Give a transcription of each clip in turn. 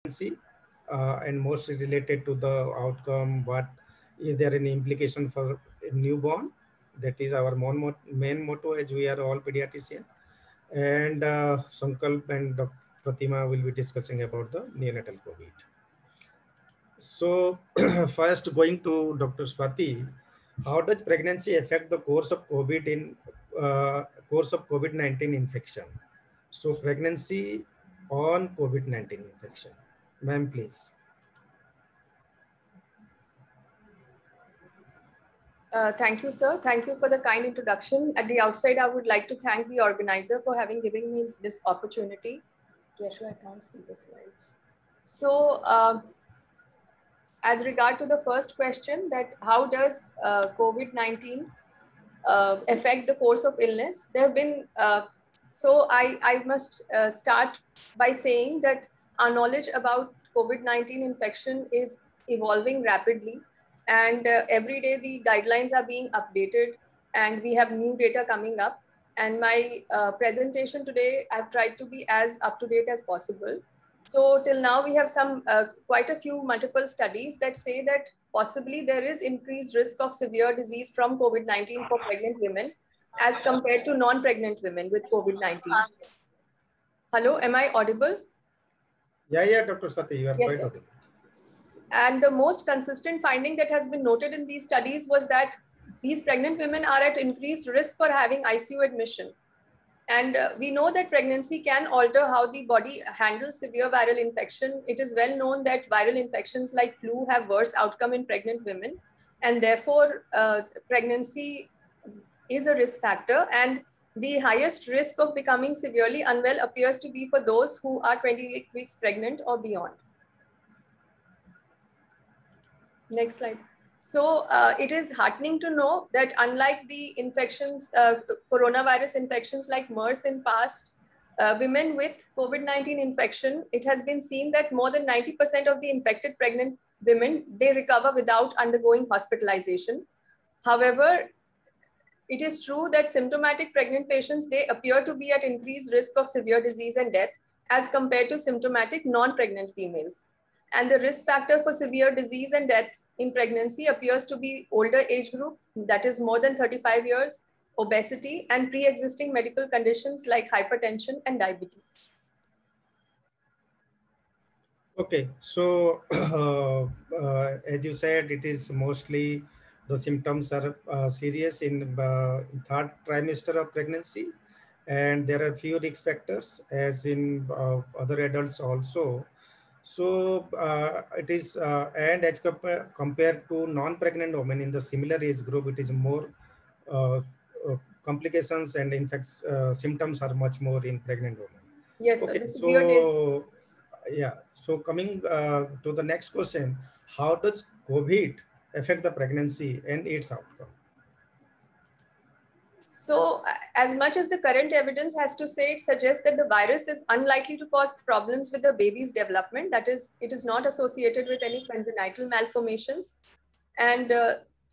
pregnancy and mostly related to the outcome. What is there any implication for a newborn? That is our main motto, as we are all pediatricians. And Sankalp and Dr. Pratima will be discussing about the neonatal COVID. So first going to Dr. Swati, how does pregnancy affect the course of COVID-19 infection? So pregnancy on COVID-19 infection. Ma'am, please. Thank you, sir. Thank you for the kind introduction. At the outside, I would like to thank the organizer for having given me this opportunity. Yeshua, I can't see the slides. So, as regard to the first question, that how does COVID-19 affect the course of illness? There have been, so I must start by saying that our knowledge about COVID-19 infection is evolving rapidly. And every day the guidelines are being updated and we have new data coming up. And my presentation today, I've tried to be as up to date as possible. So till now we have some quite a few multiple studies that say that possibly there is increased risk of severe disease from COVID-19 for pregnant women as compared to non-pregnant women with COVID-19. Hello, am I audible? Yeah, Dr. Swati, you are yes, quite sir. audible. And the most consistent finding that has been noted in these studies was that these pregnant women are at increased risk for having ICU admission. And we know that pregnancy can alter how the body handles severe viral infection. It is well known that viral infections like flu have worse outcome in pregnant women. And therefore, pregnancy is a risk factor. And the highest risk of becoming severely unwell appears to be for those who are 28 weeks pregnant or beyond. Next slide. So it is heartening to know that unlike the infections, coronavirus infections like MERS in past, women with COVID-19 infection, it has been seen that more than 90% of the infected pregnant women, they recover without undergoing hospitalization. However, it is true that symptomatic pregnant patients, they appear to be at increased risk of severe disease and death as compared to symptomatic non-pregnant females. And the risk factor for severe disease and death in pregnancy appears to be older age group, that is more than 35 years, obesity, and pre-existing medical conditions like hypertension and diabetes. Okay, so as you said, it is mostly the symptoms are serious in third trimester of pregnancy, and there are few risk factors as in other adults also. So it is, and as compared to non-pregnant women in the similar age group, it is more complications and in fact symptoms are much more in pregnant women. Yes, okay, so yeah. So coming to the next question, how does COVID affect the pregnancy and its outcome? So as much as the current evidence has to say, it suggests that the virus is unlikely to cause problems with the baby's development. That is, it is not associated with any congenital malformations. And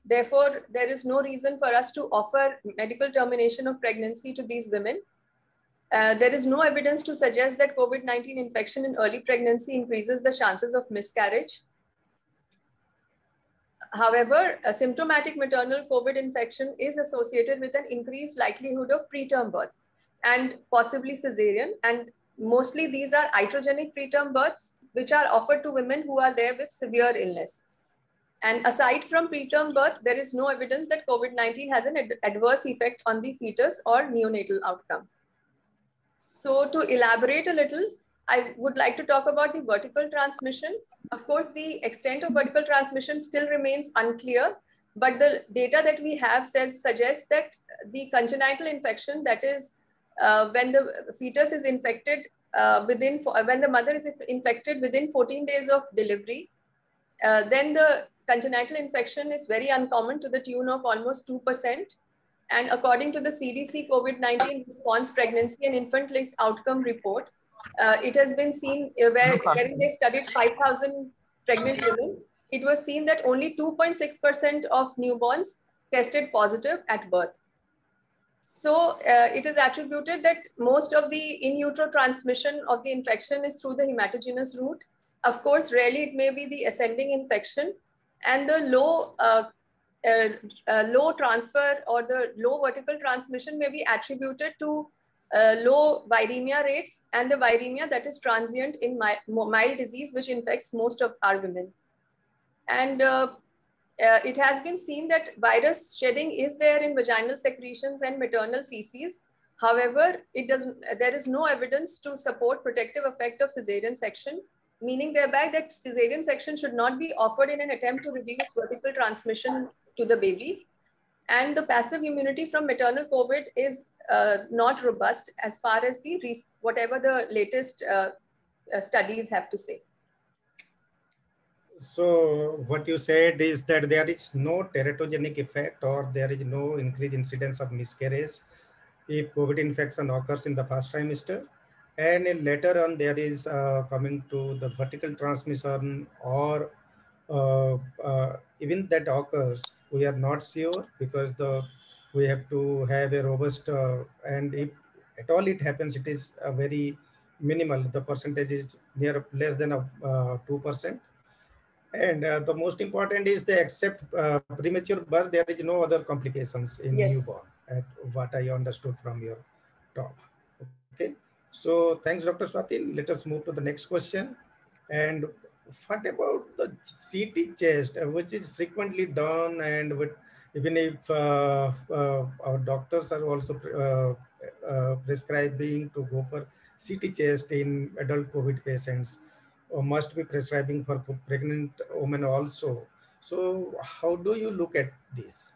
therefore, there is no reason for us to offer medical termination of pregnancy to these women. There is no evidence to suggest that COVID-19 infection in early pregnancy increases the chances of miscarriage. However, a symptomatic maternal COVID infection is associated with an increased likelihood of preterm birth and possibly cesarean. And mostly these are iatrogenic preterm births, which are offered to women who are there with severe illness. And aside from preterm birth, there is no evidence that COVID-19 has an adverse effect on the fetus or neonatal outcome. So to elaborate a little, I would like to talk about the vertical transmission. Of course, the extent of vertical transmission still remains unclear, but the data that we have suggests that the congenital infection, that is when the fetus is infected when the mother is infected within 14 days of delivery, then the congenital infection is very uncommon to the tune of almost 2%. And according to the CDC COVID-19 response pregnancy and infant-linked outcome report, it has been seen wherein they studied 5,000 pregnant women. It was seen that only 2.6% of newborns tested positive at birth. So it is attributed that most of the in utero transmission of the infection is through the hematogenous route. Of course, rarely it may be the ascending infection, and the low transfer or the low vertical transmission may be attributed to low viremia rates and the viremia that is transient in mild disease, which infects most of our women. And it has been seen that virus shedding is there in vaginal secretions and maternal feces. However, there is no evidence to support protective effect of cesarean section, meaning thereby that cesarean section should not be offered in an attempt to reduce vertical transmission to the baby. And the passive immunity from maternal COVID is not robust as far as whatever the latest studies have to say. So what you said is that there is no teratogenic effect or there is no increased incidence of miscarriage if COVID infection occurs in the first trimester. And later on, there is coming to the vertical transmission or even that occurs, we are not sure because we have to have a robust and if at all it happens, it is a very minimal. The percentage is near less than 2%. And the most important is the except premature birth, there is no other complications in newborn, at what I understood from your talk. Okay. So thanks, Dr. Swati. Let us move to the next question. And what about the CT chest, which is frequently done, and even if our doctors are also prescribing to go for CT chest in adult COVID patients, or must be prescribing for pregnant women also. So how do you look at this?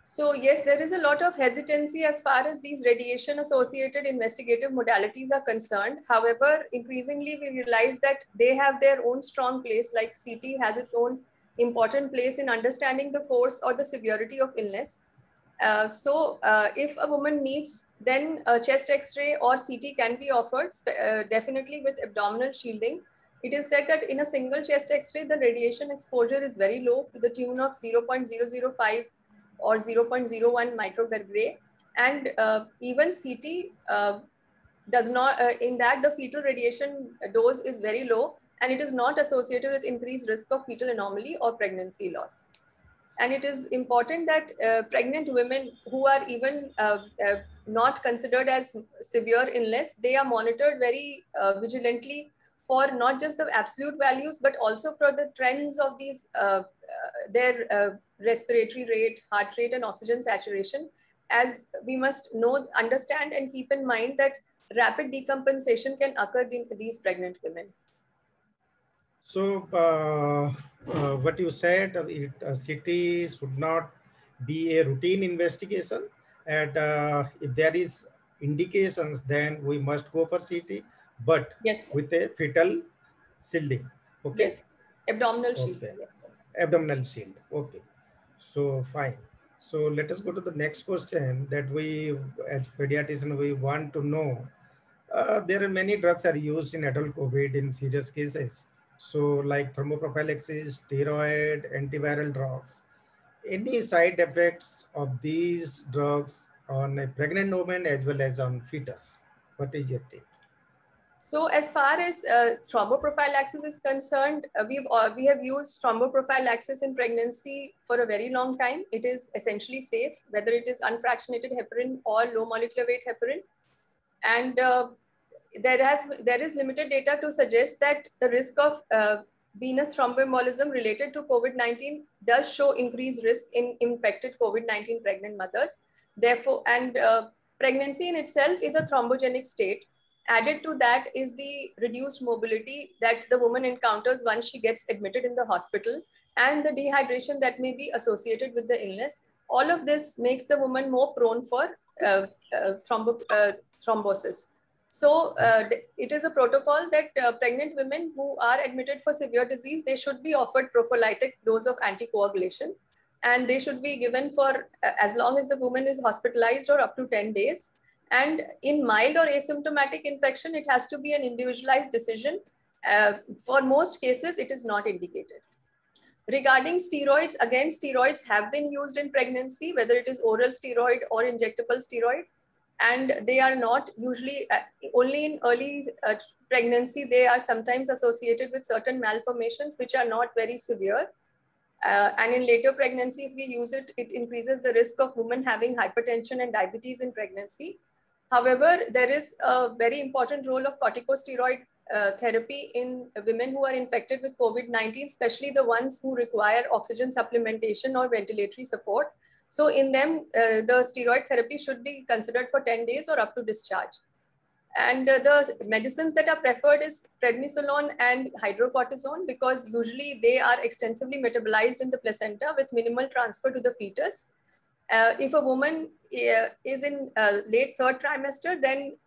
So yes, there is a lot of hesitancy as far as these radiation-associated investigative modalities are concerned. However, increasingly we realize that they have their own strong place, like CT has its own important place in understanding the course or the severity of illness. So if a woman needs, then a chest X-ray or CT can be offered, definitely with abdominal shielding. It is said that in a single chest X-ray, the radiation exposure is very low, to the tune of 0.005 or 0.01 microgram gray. And even CT does not, in that the fetal radiation dose is very low, and it is not associated with increased risk of fetal anomaly or pregnancy loss. And it is important that pregnant women who are even not considered as severe illness, they are monitored very vigilantly for not just the absolute values, but also for the trends of these, their respiratory rate, heart rate, and oxygen saturation, as we must understand and keep in mind that rapid decompensation can occur in these pregnant women. So what you said, CT should not be a routine investigation, and if there is indications, then we must go for CT, but with a fetal shielding. Okay. Yes. Abdominal shield. Okay. Yes, sir. Abdominal shield. Okay. So fine. So let us go to the next question that we, as pediatrician, we want to know. There are many drugs are used in adult COVID in serious cases. So like thromboprophylactis, steroid, antiviral drugs. Any side effects of these drugs on a pregnant woman as well as on fetus? What is your take? So as far as thromboprophylaxis is concerned, we have used thromboprophylaxis in pregnancy for a very long time. It is essentially safe, whether it is unfractionated heparin or low molecular weight heparin. And there is limited data to suggest that the risk of venous thromboembolism related to COVID-19 does show increased risk in infected COVID-19 pregnant mothers. Therefore, and pregnancy in itself is a thrombogenic state. Added to that is the reduced mobility that the woman encounters once she gets admitted in the hospital, and the dehydration that may be associated with the illness. All of this makes the woman more prone for thrombosis. So it is a protocol that pregnant women who are admitted for severe disease, they should be offered prophylactic dose of anticoagulation, and they should be given for as long as the woman is hospitalized or up to 10 days. And in mild or asymptomatic infection, it has to be an individualized decision. For most cases, it is not indicated. Regarding steroids, again, steroids have been used in pregnancy, whether it is oral steroid or injectable steroid. and they are not usually only in early pregnancy. They are sometimes associated with certain malformations which are not very severe. And in later pregnancy, if we use it, it increases the risk of women having hypertension and diabetes in pregnancy. However, there is a very important role of corticosteroid therapy in women who are infected with COVID-19, especially the ones who require oxygen supplementation or ventilatory support. So in them, the steroid therapy should be considered for 10 days or up to discharge. And the medicines that are preferred is prednisolone and hydrocortisone, because usually they are extensively metabolized in the placenta with minimal transfer to the fetus. If a woman is in late third trimester, then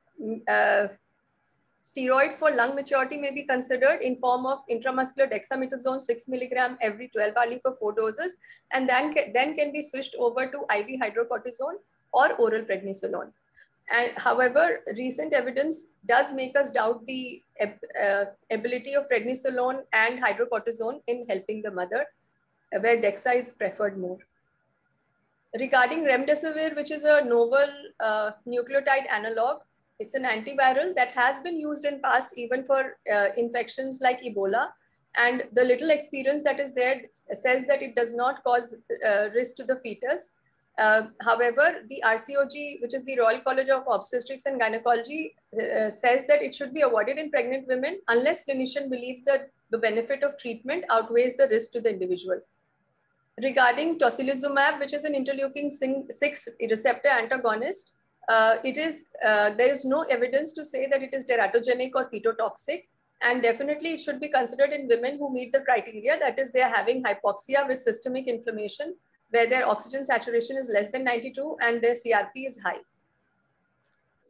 steroid for lung maturity may be considered in form of intramuscular dexamethasone 6 milligram every 12 hourly for 4 doses, and then can be switched over to IV hydrocortisone or oral prednisolone. And however, recent evidence does make us doubt the ability of prednisolone and hydrocortisone in helping the mother, where DEXA is preferred more. Regarding remdesivir, which is a novel nucleotide analog, it's an antiviral that has been used in past even for infections like Ebola. And the little experience that is there says that it does not cause risk to the fetus. However, the RCOG, which is the Royal College of Obstetrics and Gynecology, says that it should be avoided in pregnant women unless clinician believes that the benefit of treatment outweighs the risk to the individual. Regarding tocilizumab, which is an interleukin-6 receptor antagonist, there is no evidence to say that it is teratogenic or fetotoxic, and definitely it should be considered in women who meet the criteria, that is, they are having hypoxia with systemic inflammation, where their oxygen saturation is less than 92 and their CRP is high.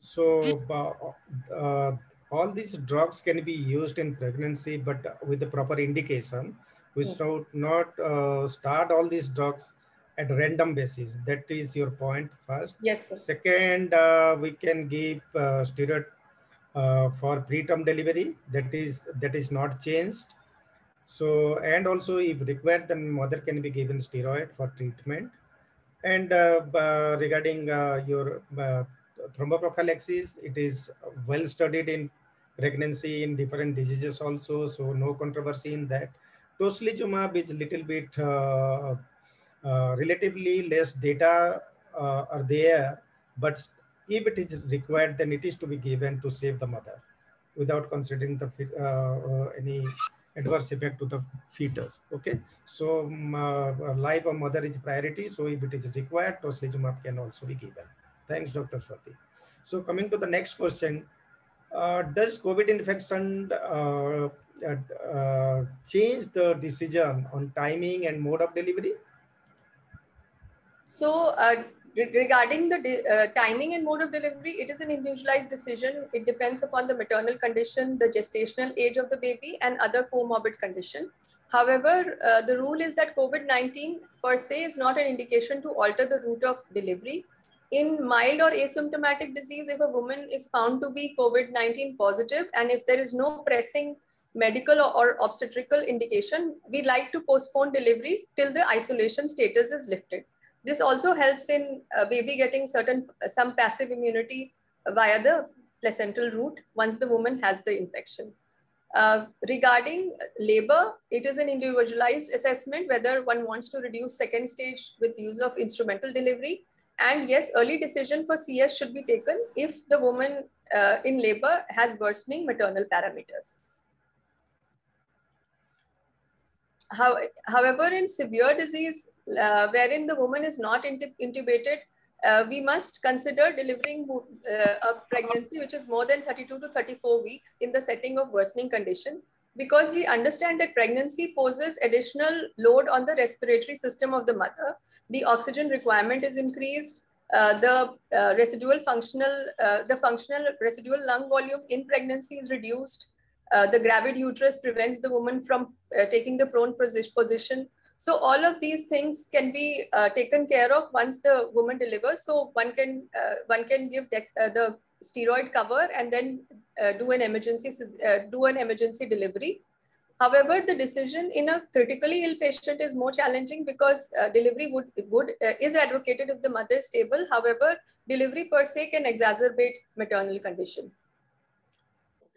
So all these drugs can be used in pregnancy, but with the proper indication. We should not start all these drugs at random basis. That is your point first. Yes, sir. Second, we can give steroid for preterm delivery. That is not changed. So, and also if required, then mother can be given steroid for treatment. And regarding your thromboprophylaxis, it is well studied in pregnancy in different diseases also, so no controversy in that. Tocilizumab is little bit relatively less data are there, but if it is required, then it is to be given to save the mother without considering the any adverse effect to the fetus. Okay, so life of mother is priority. So if it is required, tocilizumab can also be given. Thanks, Dr. Swati. So coming to the next question, does COVID infection change the decision on timing and mode of delivery? So regarding the timing and mode of delivery, it is an individualized decision. It depends upon the maternal condition, the gestational age of the baby, and other comorbid condition. However, the rule is that COVID-19 per se is not an indication to alter the route of delivery. In mild or asymptomatic disease, if a woman is found to be COVID-19 positive, and if there is no pressing medical or obstetrical indication, we like to postpone delivery till the isolation status is lifted. This also helps in baby getting some passive immunity via the placental route once the woman has the infection. Regarding labor, it is an individualized assessment whether one wants to reduce second stage with use of instrumental delivery. And yes, early decision for CS should be taken if the woman in labor has worsening maternal parameters. However, in severe disease, wherein the woman is not intubated, we must consider delivering a pregnancy which is more than 32 to 34 weeks in the setting of worsening condition, because we understand that pregnancy poses additional load on the respiratory system of the mother. The oxygen requirement is increased. The functional residual lung volume in pregnancy is reduced. The gravid uterus prevents the woman from taking the prone position. So all of these things can be taken care of once the woman delivers. So one can give the steroid cover and then do an emergency delivery. However, the decision in a critically ill patient is more challenging because delivery is advocated if the mother is stable. However, delivery per se can exacerbate maternal condition.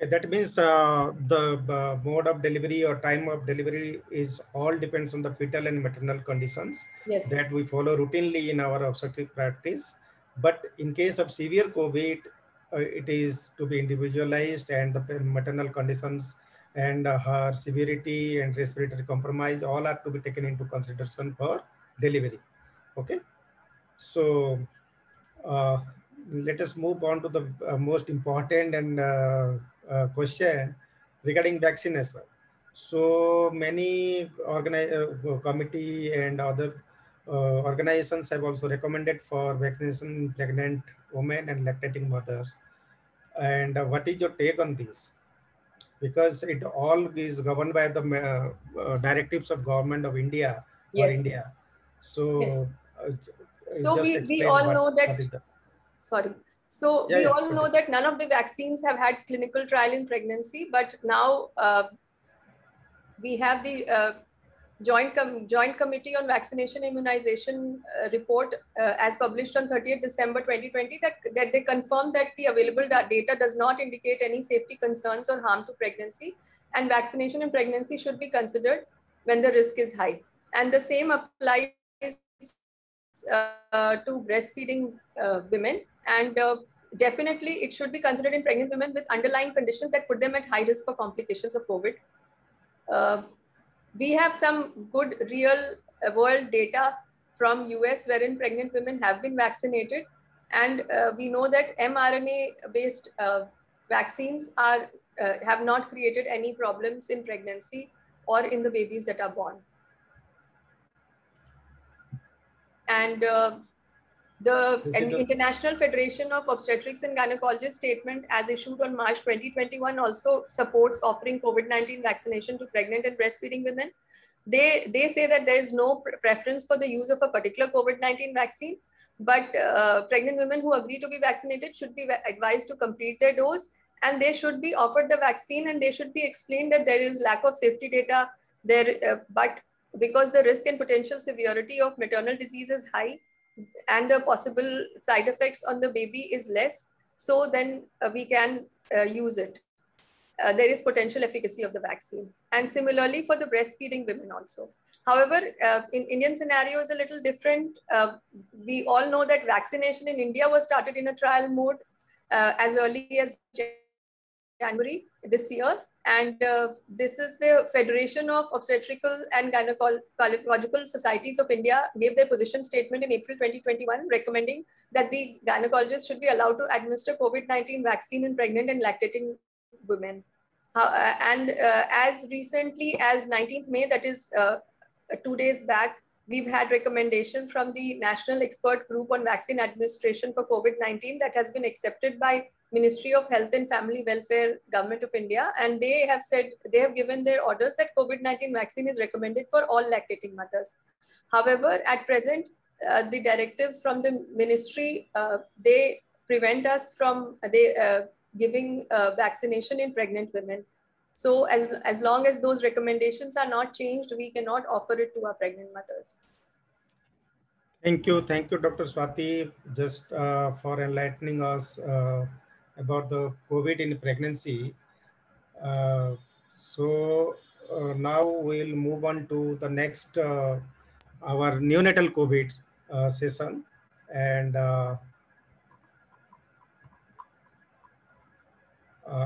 Okay, that means the mode of delivery or time of delivery is all depends on the fetal and maternal conditions. Yes. That we follow routinely in our obstetric practice. But in case of severe COVID, it is to be individualized, and the maternal conditions and her severity and respiratory compromise all are to be taken into consideration for delivery. Okay, so uh, let us move on to the most important and question regarding vaccination. So many committee and other organizations have also recommended for vaccination in pregnant women and lactating mothers. And what is your take on this? Because it all is governed by the directives of government of India or Yes. India. Yes. So So just we explain all know what that, is the sorry. So yeah, we yeah, all know continue. that none of the vaccines have had clinical trial in pregnancy, but now we have the Joint Committee on Vaccination Immunization report as published on 30th December 2020 that they confirmed that the available data does not indicate any safety concerns or harm to pregnancy, and vaccination in pregnancy should be considered when the risk is high. And the same applies to breastfeeding women, and definitely it should be considered in pregnant women with underlying conditions that put them at high risk for complications of COVID. We have some good real world data from US wherein pregnant women have been vaccinated, and we know that mRNA based vaccines have not created any problems in pregnancy or in the babies that are born. And the International Federation of Obstetrics and Gynecology statement as issued on March 2021 also supports offering COVID-19 vaccination to pregnant and breastfeeding women. They say that there is no preference for the use of a particular COVID-19 vaccine, but pregnant women who agree to be vaccinated should be advised to complete their dose, and they should be offered the vaccine, and they should be explained that there is lack of safety data there, but because the risk and potential severity of maternal disease is high, and the possible side effects on the baby is less, so then we can use it. There is potential efficacy of the vaccine. And similarly for the breastfeeding women also. However, in Indian scenario is a little different. We all know that vaccination in India was started in a trial mode as early as January this year. And this is the Federation of Obstetrical and Gynecological Societies of India gave their position statement in April 2021, recommending that the gynecologists should be allowed to administer COVID-19 vaccine in pregnant and lactating women. And as recently as 19th May, that is 2 days back, we've had recommendation from the National Expert Group on Vaccine Administration for COVID-19 that has been accepted by Ministry of Health and Family Welfare, Government of India. And they have said, they have given their orders that COVID-19 vaccine is recommended for all lactating mothers. However, at present, the directives from the ministry, they prevent us from giving vaccination in pregnant women. So as long as those recommendations are not changed, we cannot offer it to our pregnant mothers. Thank you, Dr. Swati, just for enlightening us about the COVID in pregnancy. So now we'll move on to the next, our neonatal COVID session. And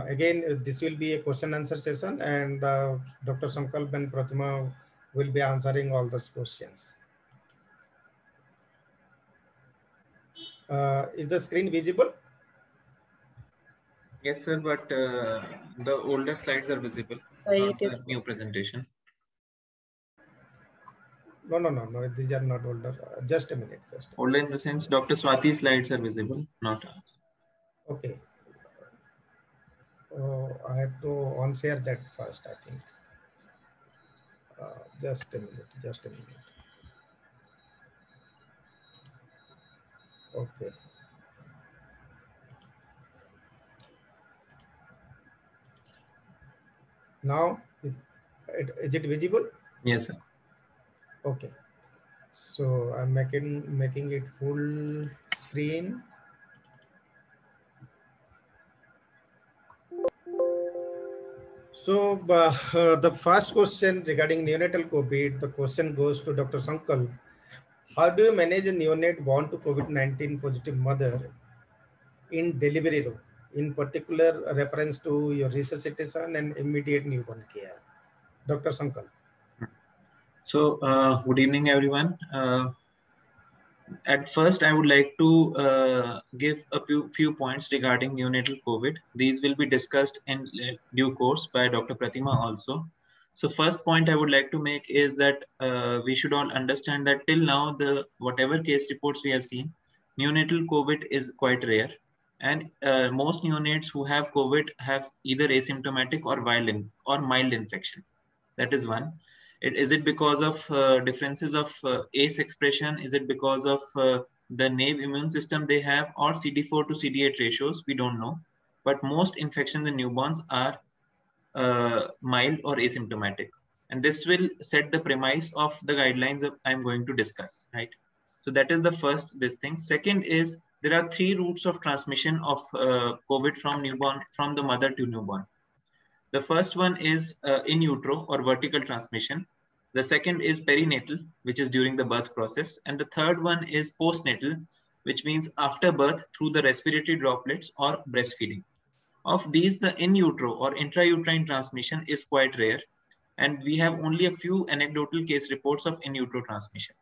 again, this will be a question answer session, and Dr. Sankalp and Pratima will be answering all those questions. Is the screen visible? Yes, sir, but the older slides are visible, not the new presentation. No, these are not older. Just a minute. Older in the sense, Dr. Swati's slides are visible, not ours. Okay. I have to on-share that first, I think. Just a minute. Okay. Now, Is it visible? Yes, sir. Okay. So I'm making it full screen. So the first question regarding neonatal COVID, the question goes to Dr. Sankal. How do you manage a neonate born to COVID-19 positive mother in delivery room, in particular reference to your resuscitation and immediate newborn care? Dr. Sankal. So, good evening, everyone. At first, I would like to give a few points regarding neonatal COVID. These will be discussed in due course by Dr. Pratima also. So first point I would like to make is that we should all understand that till now, whatever case reports we have seen, neonatal COVID is quite rare. And most neonates who have COVID have either asymptomatic or mild infection. That is one. Is it because of differences of ACE expression? Is it because of the naive immune system they have, or CD4 to CD8 ratios? We don't know. But most infections in newborns are mild or asymptomatic. And this will set the premise of the guidelines that I'm going to discuss, right? So that is the first this thing. Second is there are 3 routes of transmission of COVID from the mother to newborn. The first one is in utero or vertical transmission. The second is perinatal, which is during the birth process. And the third one is postnatal, which means after birth through the respiratory droplets or breastfeeding. Of these, the in utero or intrauterine transmission is quite rare. And we have only a few anecdotal case reports of in utero transmission.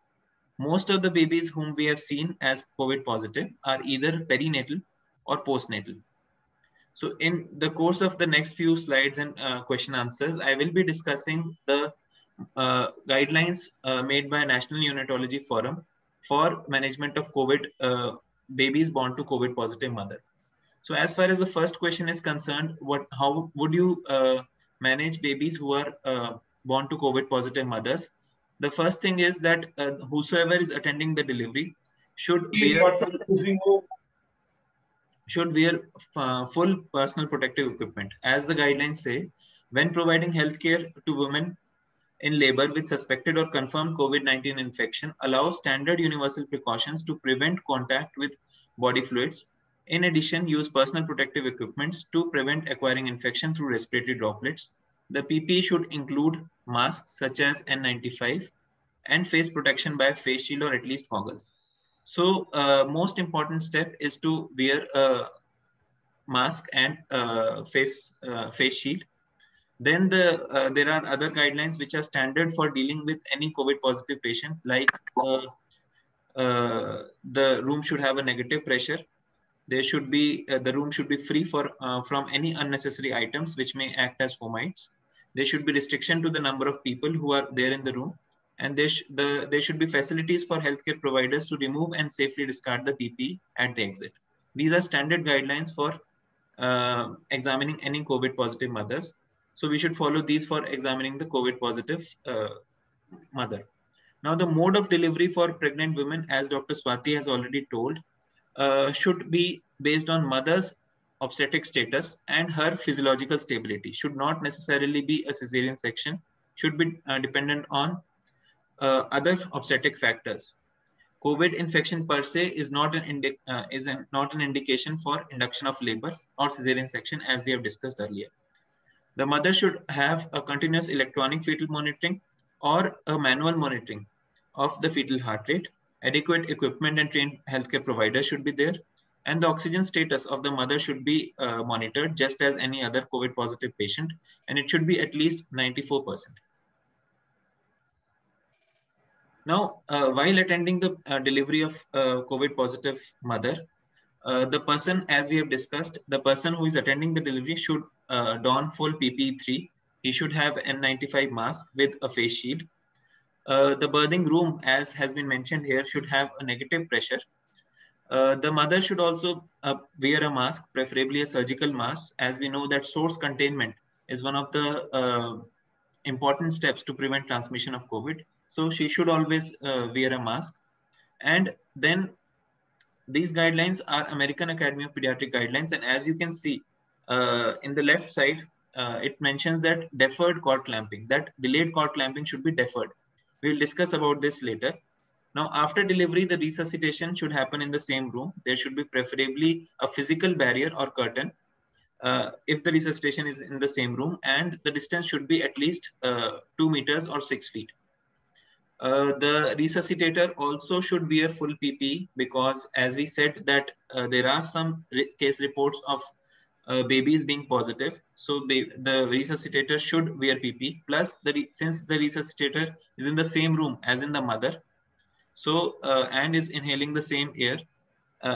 Most of the babies whom we have seen as COVID positive are either perinatal or postnatal. So in the course of the next few slides and question answers, I will be discussing the guidelines made by National Neonatology Forum for management of COVID babies born to COVID positive mother. So as far as the first question is concerned, how would you manage babies who are born to COVID positive mothers? The first thing is that whosoever is attending the delivery should wear full personal protective equipment. As the guidelines say, when providing healthcare to women in labor with suspected or confirmed COVID-19 infection, allow standard universal precautions to prevent contact with body fluids. In addition, use personal protective equipments to prevent acquiring infection through respiratory droplets. The PPE should include masks such as N95 and face protection by face shield or at least goggles. So most important step is to wear a mask and face shield. Then there are other guidelines which are standard for dealing with any COVID positive patient, like the room should have a negative pressure. There should be the room should be free from any unnecessary items which may act as fomites. There should be restriction to the number of people who are there in the room. And there should be facilities for healthcare providers to remove and safely discard the PPE at the exit. These are standard guidelines for examining any COVID positive mothers. So we should follow these for examining the COVID positive mother. Now, the mode of delivery for pregnant women, as Dr. Swati has already told, should be based on mother's obstetric status and her physiological stability. Should not necessarily be a cesarean section. Should be dependent on other obstetric factors. COVID infection per se is not an indication for induction of labor or cesarean section, as we have discussed earlier. The mother should have a continuous electronic fetal monitoring or a manual monitoring of the fetal heart rate. Adequate equipment and trained healthcare providers should be there. And the oxygen status of the mother should be monitored just as any other COVID positive patient. And it should be at least 94%. Now, while attending the delivery of COVID positive mother, the person, as we have discussed, the person who is attending the delivery should don full PPE3. He should have N95 mask with a face shield. The birthing room, as has been mentioned here, should have a negative pressure. The mother should also wear a mask, preferably a surgical mask, as we know that source containment is one of the important steps to prevent transmission of COVID. So she should always wear a mask. And then these guidelines are American Academy of Pediatric guidelines. And as you can see in the left side, it mentions that deferred cord clamping, that delayed cord clamping should be deferred. We'll discuss about this later. Now, after delivery, the resuscitation should happen in the same room. There should be preferably a physical barrier or curtain if the resuscitation is in the same room, and the distance should be at least 2 meters or 6 feet. The resuscitator also should wear full PPE because, as we said, that there are some case reports of babies being positive. So the resuscitator should wear PPE. Plus, since the resuscitator is in the same room as in the mother, so and is inhaling the same air,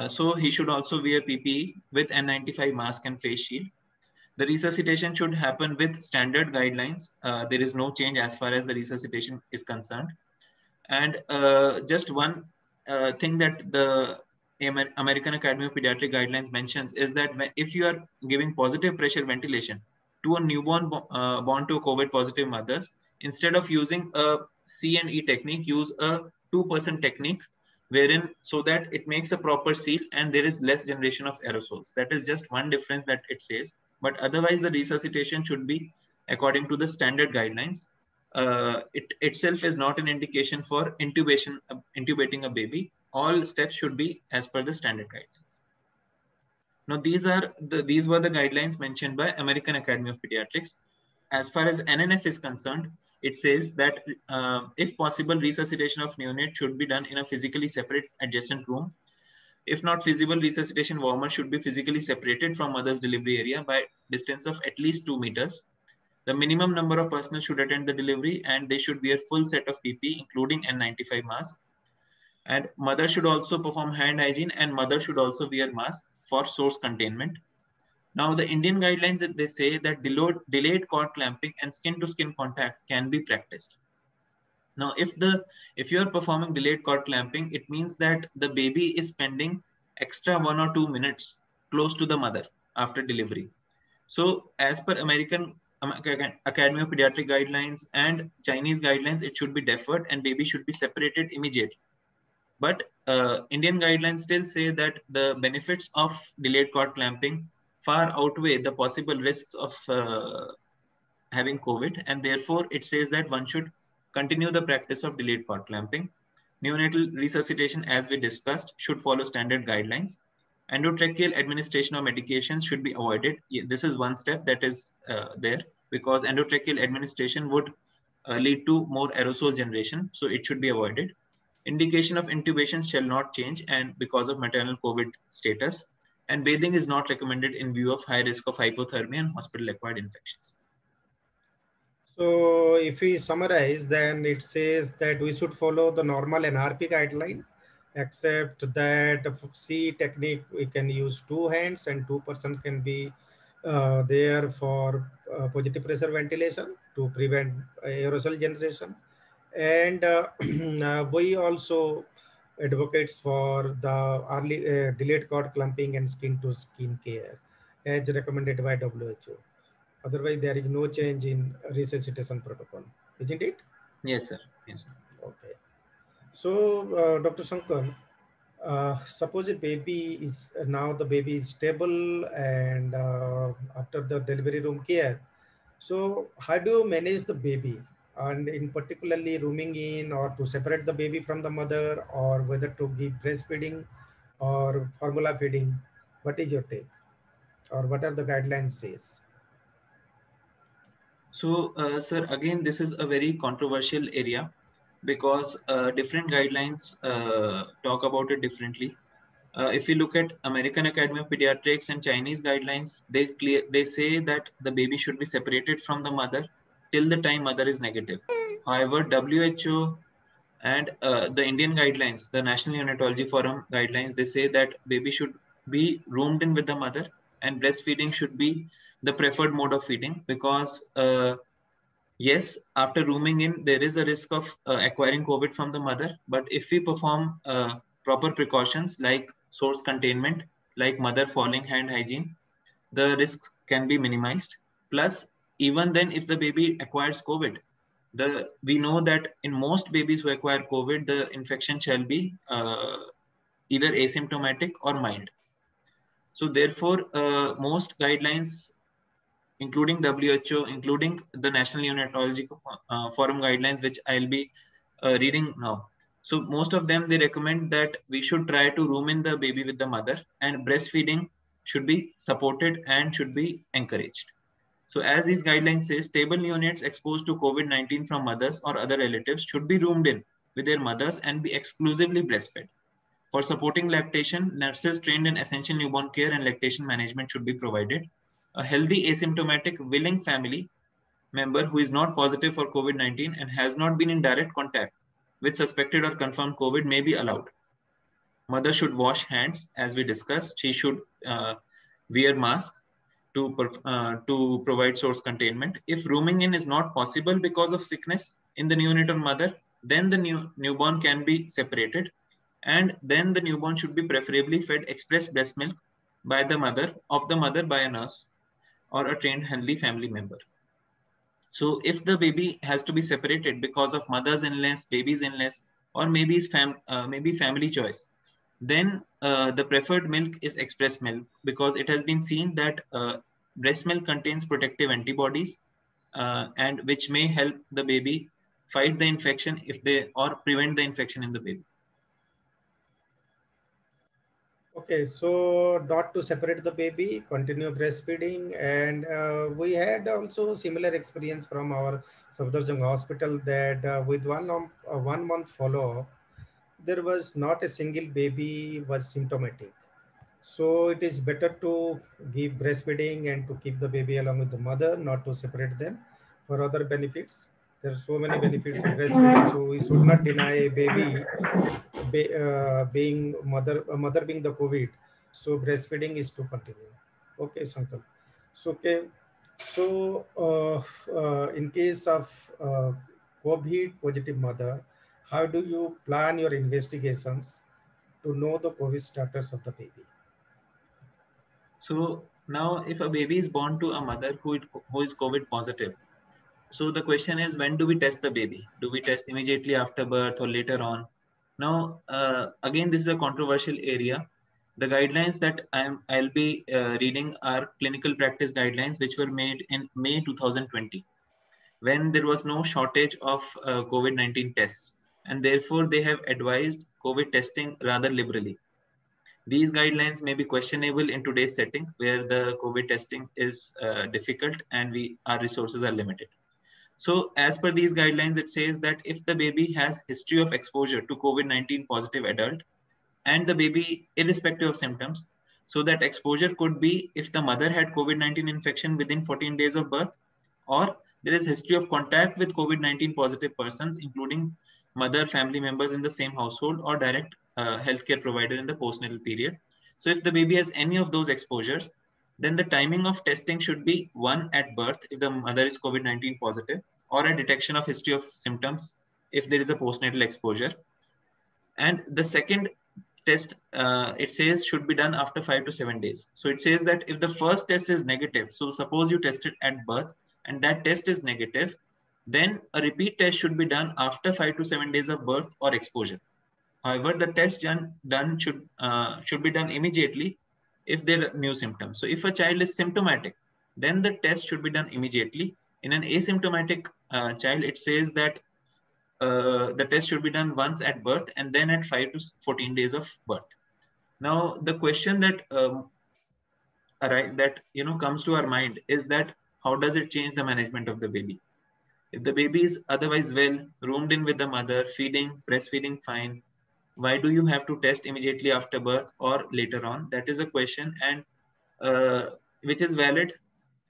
so he should also wear PPE with N95 mask and face shield. The resuscitation should happen with standard guidelines. There is no change as far as the resuscitation is concerned. And just one thing that the American Academy of Pediatric Guidelines mentions is that if you are giving positive pressure ventilation to a newborn born to COVID positive mothers, instead of using a C&E technique, use a 2% technique, wherein so that it makes a proper seal and there is less generation of aerosols. That is just one difference that it says. But otherwise, the resuscitation should be according to the standard guidelines. It itself is not an indication for intubating a baby. All steps should be as per the standard guidelines. Now, these were the guidelines mentioned by American Academy of Pediatrics. As far as NNF is concerned, it says that if possible, resuscitation of neonate should be done in a physically separate adjacent room. If not feasible, resuscitation warmer should be physically separated from mother's delivery area by distance of at least 2 meters. The minimum number of personnel should attend the delivery and they should wear full set of PPE, including N95 mask. And mother should also perform hand hygiene and mother should also wear mask for source containment. Now, the Indian guidelines, they say that delayed cord clamping and skin-to-skin contact can be practiced. Now, if you are performing delayed cord clamping, it means that the baby is spending extra 1 or 2 minutes close to the mother after delivery. So, as per American Academy of Pediatric Guidelines and Chinese guidelines, it should be deferred and baby should be separated immediately. But Indian guidelines still say that the benefits of delayed cord clamping far outweigh the possible risks of having COVID, and therefore it says that one should continue the practice of delayed cord clamping. Neonatal resuscitation, as we discussed, should follow standard guidelines. Endotracheal administration of medications should be avoided. This is one step that is there, because endotracheal administration would lead to more aerosol generation, so it should be avoided. Indication of intubation shall not change, and because of maternal COVID status, and bathing is not recommended in view of high risk of hypothermia and hospital-acquired infections. So if we summarize, then it says that we should follow the normal NRP guideline, except that C technique, we can use 2 hands and 2% can be there for positive pressure ventilation to prevent aerosol generation. And we also advocates for the early delayed cord clamping and skin to skin care as recommended by WHO. Otherwise, there is no change in resuscitation protocol, isn't it? Yes, sir. Yes, sir. Okay. So, Dr. Shankar, suppose a baby is now the baby is stable and after the delivery room care. So, how do you manage the baby? And in particularly rooming in or to separate the baby from the mother, or whether to give breastfeeding or formula feeding? What is your take? Or what are the guidelines says? So, sir, again, this is a very controversial area because different guidelines talk about it differently. If you look at American Academy of Pediatrics and Chinese guidelines, they say that the baby should be separated from the mother till the time mother is negative. However, WHO and the Indian guidelines, the National Neonatology Forum guidelines, they say that baby should be roomed in with the mother and breastfeeding should be the preferred mode of feeding, because yes, after rooming in, there is a risk of acquiring COVID from the mother. But if we perform proper precautions like source containment, like mother falling hand hygiene, the risks can be minimized. Plus, even then, if the baby acquires COVID, we know that in most babies who acquire COVID, the infection shall be either asymptomatic or mild. So therefore, most guidelines including WHO, including the National Neonatology Forum guidelines, which I'll be reading now. So most of them, they recommend that we should try to room in the baby with the mother, and breastfeeding should be supported and should be encouraged. So as these guidelines say, stable neonates exposed to COVID-19 from mothers or other relatives should be roomed in with their mothers and be exclusively breastfed. For supporting lactation, nurses trained in essential newborn care and lactation management should be provided. A healthy, asymptomatic, willing family member who is not positive for COVID-19 and has not been in direct contact with suspected or confirmed COVID may be allowed. Mother should wash hands, as we discussed. She should wear mask to provide source containment. If rooming in is not possible because of sickness in the neonatal mother, then the newborn can be separated, and then the newborn should be preferably fed express breast milk by the mother by a nurse or a trained healthy family member. So if the baby has to be separated because of mother's illness, baby's illness, or maybe family choice, then the preferred milk is express milk, because it has been seen that breast milk contains protective antibodies and which may help the baby fight the infection or prevent the infection in the baby. Okay, so not to separate the baby, continue breastfeeding, and we had also similar experience from our Safdarjung hospital that with 1 month follow-up, there was not a single baby was symptomatic. So it is better to give breastfeeding and to keep the baby along with the mother, not to separate them for other benefits. There are so many benefits of breastfeeding, so we should not deny a baby being mother being the COVID. So breastfeeding is to continue. Okay, Sankar. So okay. So in case of COVID positive mother, how do you plan your investigations to know the COVID status of the baby? So now if a baby is born to a mother who is COVID positive, so the question is, when do we test the baby? Do we test immediately after birth or later on? Now, again, this is a controversial area. The guidelines that I'll be reading are clinical practice guidelines, which were made in May 2020, when there was no shortage of COVID-19 tests. And therefore, they have advised COVID testing rather liberally. These guidelines may be questionable in today's setting, where the COVID testing is difficult and our resources are limited. So as per these guidelines, it says that if the baby has history of exposure to COVID-19 positive adult and the baby irrespective of symptoms, so that exposure could be if the mother had COVID-19 infection within 14 days of birth, or there is history of contact with COVID-19 positive persons, including mother, family members in the same household, or direct healthcare provider in the postnatal period. So if the baby has any of those exposures, then the timing of testing should be one at birth if the mother is COVID-19 positive, or a detection of history of symptoms if there is a postnatal exposure. And the second test, it says, should be done after 5 to 7 days. So it says that if the first test is negative, so suppose you tested at birth and that test is negative, then a repeat test should be done after 5 to 7 days of birth or exposure. However, the test done should be done immediately if there are new symptoms. So if a child is symptomatic, then the test should be done immediately. In an asymptomatic child, it says that the test should be done once at birth and then at 5 to 14 days of birth. Now, the question that comes to our mind is that how does it change the management of the baby? If the baby is otherwise well, roomed in with the mother, feeding, breastfeeding fine, why do you have to test immediately after birth or later on? That is a question, and which is valid.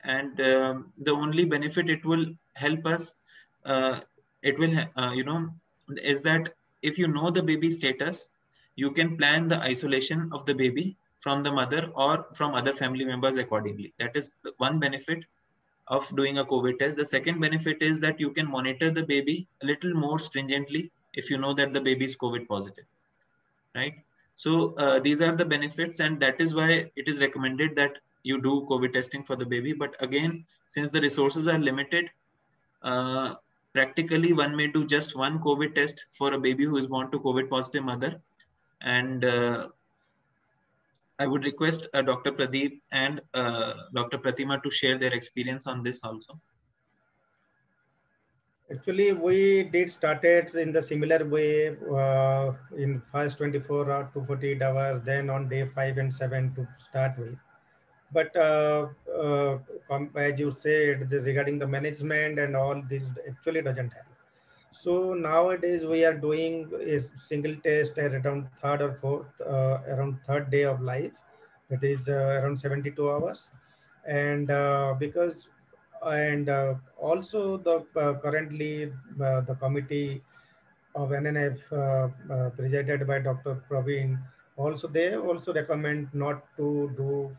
And the only benefit it will help us, is that if you know the baby status, you can plan the isolation of the baby from the mother or from other family members accordingly. That is one benefit of doing a COVID test. The second benefit is that you can monitor the baby a little more stringently if you know that the baby is COVID positive, right? So these are the benefits, and that is why it is recommended that you do COVID testing for the baby. But again, since the resources are limited, practically one may do just one COVID test for a baby who is born to COVID positive mother. And I would request Dr. Pradeep and Dr. Pratima to share their experience on this also. Actually, we did started in the similar way in first 24 to 48 hours, then on day 5 and 7 to start with. But as you said, regarding the management and all this actually doesn't help. So nowadays we are doing a single test at around third or fourth, around third day of life. That is around 72 hours. And because, and also the currently the committee of NNF presided by Dr. Praveen, also they also recommend not to do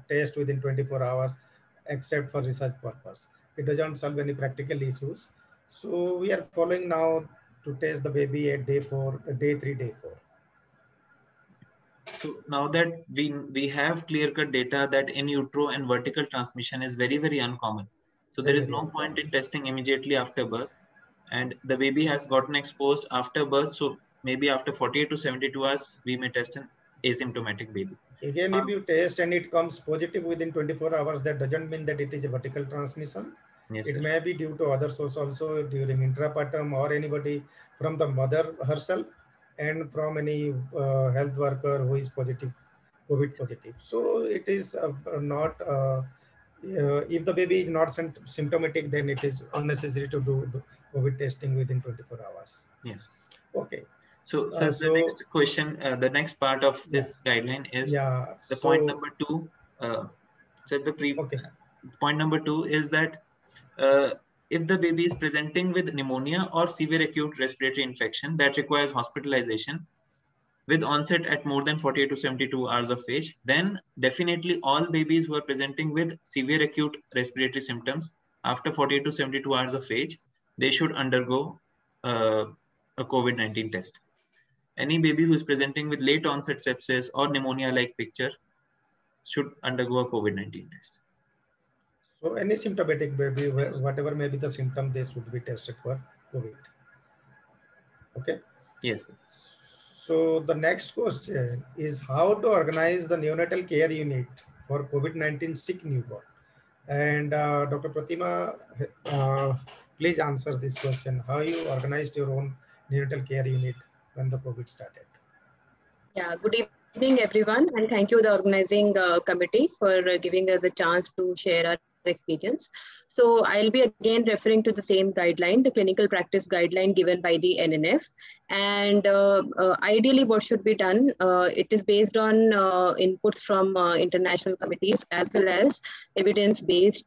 test within 24 hours except for research purpose. It doesn't solve any practical issues. So we are following now to test the baby at day 4, day 3, day 4. So now that we have clear-cut data that in utero and vertical transmission is very, very uncommon. So there is no point in testing immediately after birth. And the baby has gotten exposed after birth. So maybe after 48 to 72 hours, we may test an asymptomatic baby. Again, if you test and it comes positive within 24 hours, that doesn't mean that it is a vertical transmission. Yes, it sir. may be due to other source also during intrapartum or anybody from the mother herself and from any health worker who is positive, COVID positive. So it is not, if the baby is not symptomatic, then it is unnecessary to do COVID testing within 24 hours. Yes. Okay. So, sir, the next question, the next part of this guideline is the point number 2. Point number 2 is that if the baby is presenting with pneumonia or severe acute respiratory infection that requires hospitalization with onset at more than 48 to 72 hours of age, then definitely all babies who are presenting with severe acute respiratory symptoms after 48 to 72 hours of age, they should undergo a COVID-19 test. Any baby who is presenting with late onset sepsis or pneumonia-like picture should undergo a COVID-19 test. So any symptomatic baby, whatever may be the symptom, they should be tested for COVID. Okay. Yes. So the next question is how to organize the neonatal care unit for COVID-19 sick newborn. And Dr. Pratima, please answer this question. How you organized your own neonatal care unit when the COVID started? Yeah, good evening, everyone. And thank you, the organizing committee, for giving us a chance to share our experience. So I'll be again referring to the same guideline, the clinical practice guideline given by the NNF. And ideally what should be done, it is based on inputs from international committees as well as evidence-based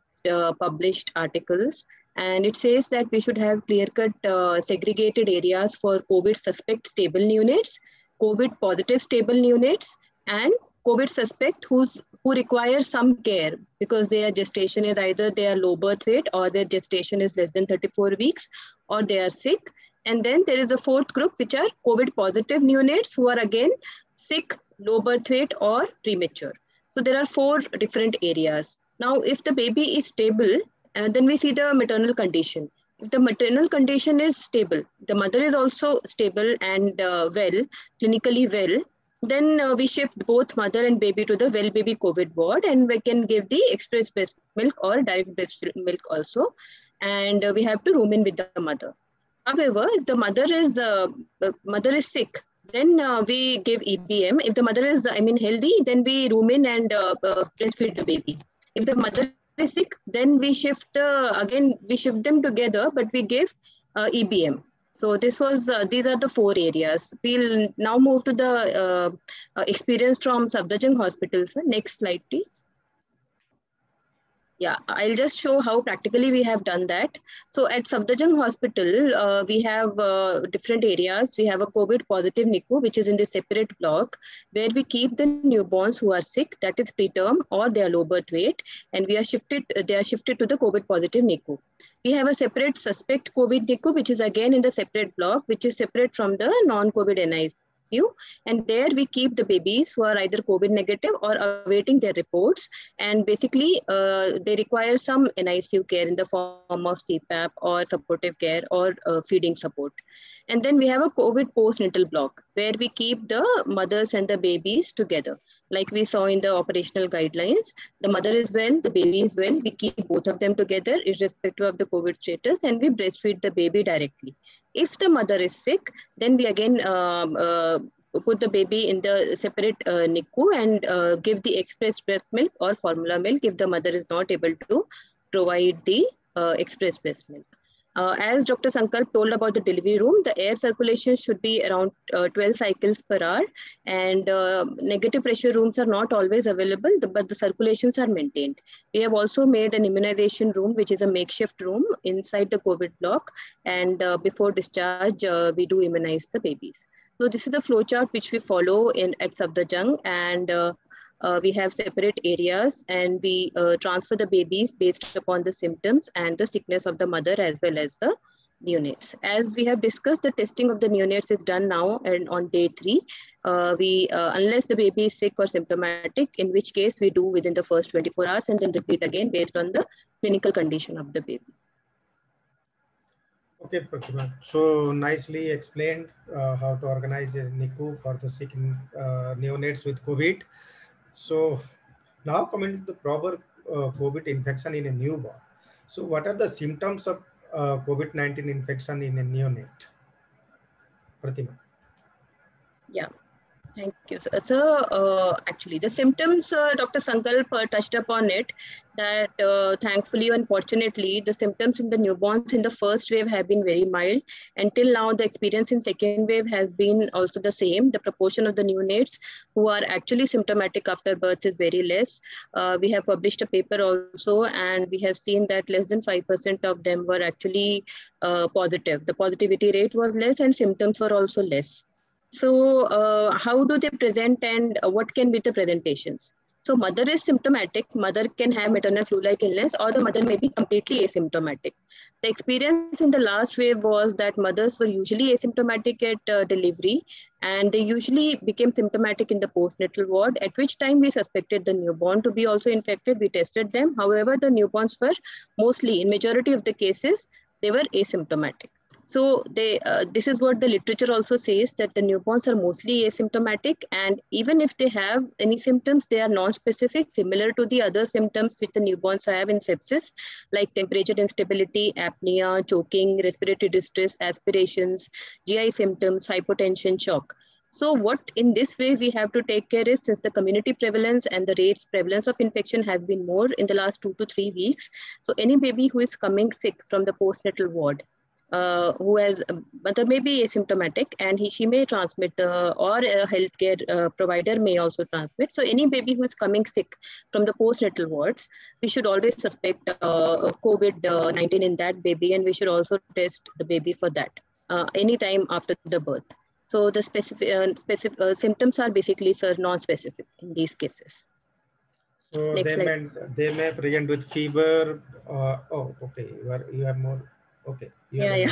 published articles. And it says that we should have clear-cut segregated areas for COVID suspect stable neonates, COVID positive stable neonates, and COVID suspect who require some care because their gestation is either they are low birth weight or their gestation is less than 34 weeks or they are sick. And then there is a fourth group, which are COVID positive neonates who are again sick, low birth weight or premature. So there are 4 different areas. Now, if the baby is stable, then we see the maternal condition. If the maternal condition is stable, the mother is also stable and well, clinically well, then we shift both mother and baby to the well baby COVID ward, and we can give the express breast milk or direct breast milk also. And we have to room in with the mother. However, if the mother is sick, then we give EBM. If the mother is, healthy, then we room in and breastfeed the baby. If the mother is sick, then we shift them together, but we give EBM. So this was these are the 4 areas. We'll now move to the experience from Safdarjung Hospital. Sir, next slide, please. Yeah, I'll just show how practically we have done that. So at Safdarjung Hospital, we have different areas. We have a COVID positive NICU, which is in the separate block, where we keep the newborns who are sick, that is preterm or they are low birth weight, and they are shifted to the COVID positive NICU. We have a separate suspect COVID NICU, which is again in the separate block, which is separate from the non-COVID NICU. And there we keep the babies who are either COVID negative or awaiting their reports. And basically, they require some NICU care in the form of CPAP or supportive care or feeding support. And then we have a COVID postnatal block where we keep the mothers and the babies together. like we saw in the operational guidelines. The mother is well, the baby is well. We keep both of them together irrespective of the COVID status, and we breastfeed the baby directly. If the mother is sick, then we again put the baby in the separate NICU and give the express breast milk or formula milk if the mother is not able to provide the express breast milk. As Dr. Sankalp told about the delivery room, the air circulation should be around 12 cycles per hour, and negative pressure rooms are not always available, but the circulations are maintained. We have also made an immunization room, which is a makeshift room inside the COVID block, and before discharge, we do immunize the babies. So this is the flowchart which we follow at Safdarjung, and we have separate areas, and we transfer the babies based upon the symptoms and the sickness of the mother as well as the neonates. As we have discussed, the testing of the neonates is done now and on day 3. Unless the baby is sick or symptomatic, in which case we do within the first 24 hours and then repeat again based on the clinical condition of the baby. Okay, Pratima. So nicely explained how to organize a NICU for the sick neonates with COVID. So now coming to the proper COVID infection in a newborn. So what are the symptoms of COVID-19 infection in a neonate? Pratima. Yeah. Thank you. So, actually, the symptoms, Dr. Sankalp touched upon it, that thankfully, unfortunately, the symptoms in the newborns in the first wave have been very mild. Until now, the experience in second wave has been also the same. The proportion of the neonates who are actually symptomatic after birth is very less. We have published a paper also, and we have seen that less than 5% of them were actually positive. The positivity rate was less and symptoms were also less. So how do they present, and what can be the presentations? So mother is symptomatic, mother can have maternal flu-like illness, or the mother may be completely asymptomatic. The experience in the last wave was that mothers were usually asymptomatic at delivery, and they usually became symptomatic in the postnatal ward, at which time we suspected the newborn to be also infected. We tested them. However, the newborns were mostly, in majority of the cases, they were asymptomatic. So this is what the literature also says, that the newborns are mostly asymptomatic, and even if they have any symptoms, they are non-specific, similar to the other symptoms which the newborns have in sepsis, like temperature instability, apnea, choking, respiratory distress, aspirations, GI symptoms, hypotension, shock. So what in this way we have to take care is, since the community prevalence and the rates prevalence of infection have been more in the last 2 to 3 weeks, so any baby who is coming sick from the postnatal ward, who has mother may be asymptomatic, and she may transmit, or a healthcare provider may also transmit. So any baby who is coming sick from the postnatal wards, we should always suspect COVID-19 in that baby, and we should also test the baby for that anytime after the birth. So the specific symptoms are basically, sir, non-specific in these cases. So they may present with fever. Oh, okay. You are more. Okay. Yeah.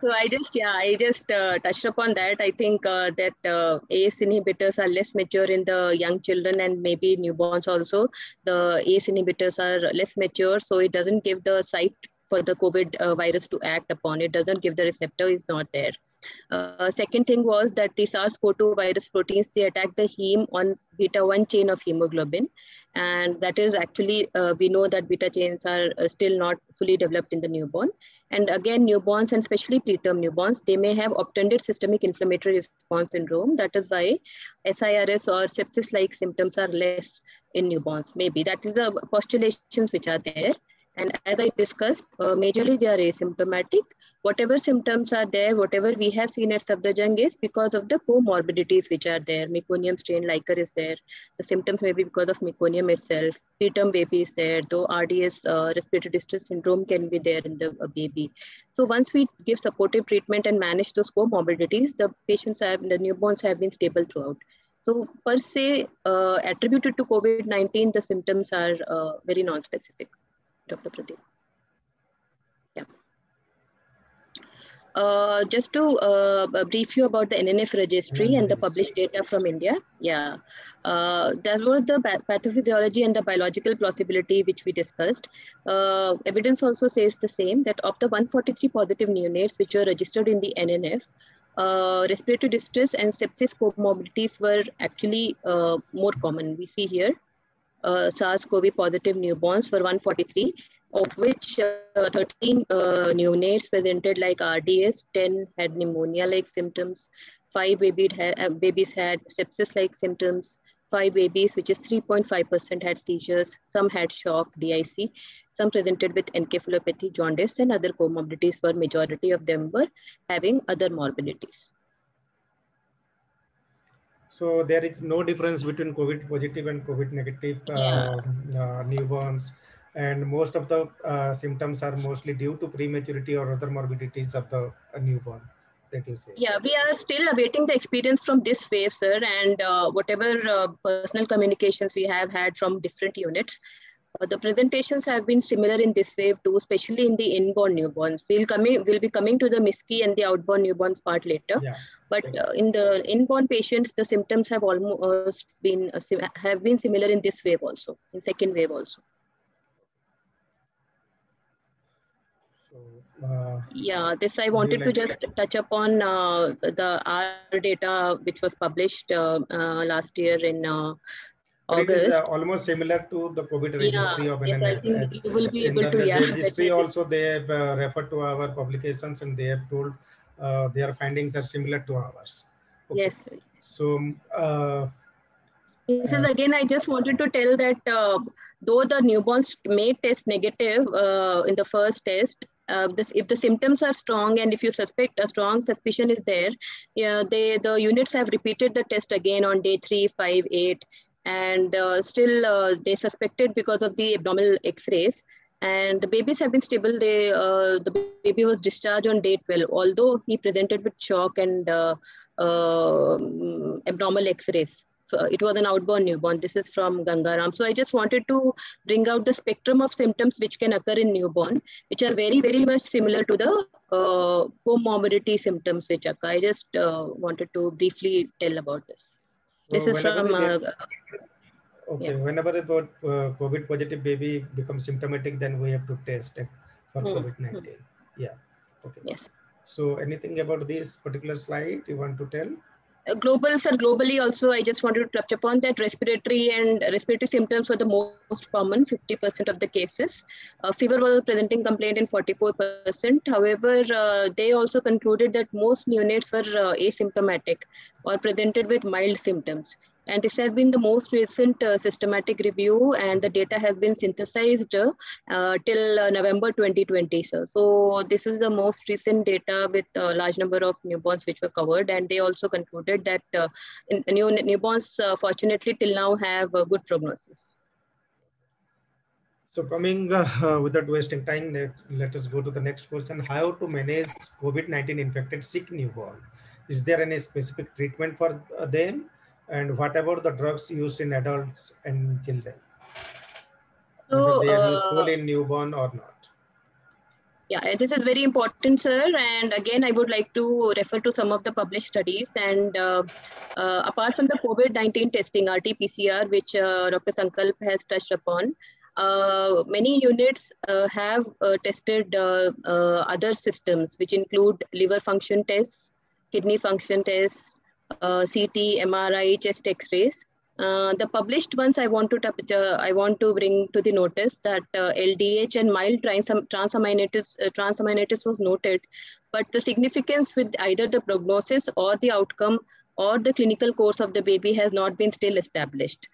So I just touched upon that. I think that ACE inhibitors are less mature in the young children and maybe newborns also. The ACE inhibitors are less mature, so it doesn't give the site for the COVID virus to act upon. It doesn't give the receptor, is not there. Second thing was that the SARS-CoV-2 virus proteins, they attack the heme on beta-1 chain of hemoglobin. And that is actually, we know that beta chains are still not fully developed in the newborn. And again, newborns, and especially preterm newborns, they may have obtunded systemic inflammatory response syndrome. That is why SIRS or sepsis-like symptoms are less in newborns. Maybe that is the postulations which are there. And as I discussed, majorly they are asymptomatic. Whatever symptoms are there, whatever we have seen at Safdarjung is because of the comorbidities which are there. Meconium strain liquor is there. The symptoms may be because of meconium itself. Preterm baby is there, though RDS, respiratory distress syndrome, can be there in the baby. So once we give supportive treatment and manage those comorbidities, the newborns have been stable throughout. So per se, attributed to COVID-19, the symptoms are very non-specific. Dr. Pradeep. Yeah. Just to brief you about the NNF registry and the published data from India. Yeah, that was the pathophysiology and the biological plausibility which we discussed. Evidence also says the same, that of the 143 positive neonates which were registered in the NNF, respiratory distress and sepsis comorbidities were actually more common. We see here SARS-CoV positive newborns were 143, of which 13 neonates presented like RDS, 10 had pneumonia-like symptoms, 5 babies had sepsis-like symptoms, 5 babies, which is 3.5%, had seizures, some had shock, DIC, some presented with encephalopathy, jaundice, and other comorbidities, where majority of them were having other morbidities. So there is no difference between COVID positive and COVID negative newborns, and most of the symptoms are mostly due to prematurity or other morbidities of the newborn, that you say. Yeah, we are still awaiting the experience from this wave, sir, and whatever personal communications we have had from different units, the presentations have been similar in this wave too, especially in the inborn newborns. We'll be coming to the MISCI and the outborn newborns part later. Yeah. But in the inborn patients, the symptoms have almost been similar in this wave also, in second wave also. So, yeah, this I wanted to just touch upon the R data which was published last year in August. It is almost similar to the COVID registry of NNA. Yes, I think you will be able to. The registry also, they have referred to our publications and they have told their findings are similar to ours. Okay. Yes. So this is again, I just wanted to tell that though the newborns may test negative in the first test, if the symptoms are strong and if you suspect a strong suspicion is there, the units have repeated the test again on day 3, 5, 8. And still they suspected because of the abdominal x-rays, and the babies have been stable. The baby was discharged on day 12, although he presented with shock and abdominal x-rays. So it was an outborn newborn. This is from Gangaram. So I just wanted to bring out the spectrum of symptoms which can occur in newborn, which are very, very much similar to the comorbidity symptoms which occur. I just wanted to briefly tell about this. This is from... okay, whenever about COVID positive baby becomes symptomatic, then we have to test for COVID-19. Yeah, okay. Yes. So anything about this particular slide you want to tell? Globally also, I just wanted to touch upon that respiratory symptoms were the most common, 50% of the cases. Fever was presenting complaint in 44%. However, they also concluded that most neonates were asymptomatic or presented with mild symptoms. And this has been the most recent systematic review, and the data has been synthesized till November 2020. So this is the most recent data with a large number of newborns which were covered, and they also concluded that newborns fortunately till now have a good prognosis. So coming without wasting time, let us go to the next question. How to manage COVID-19 infected sick newborn? Is there any specific treatment for them? And what about the drugs used in adults and children? So, whether they are useful in newborn or not? Yeah, this is very important, sir. And again, I would like to refer to some of the published studies. And apart from the COVID-19 testing, RT-PCR, which Dr. Sankalp has touched upon, many units have tested other systems, which include liver function tests, kidney function tests, CT, MRI, chest X-rays. The published ones I want to bring to the notice that LDH and mild transaminitis was noted, but the significance with either the prognosis or the outcome or the clinical course of the baby has not been still established.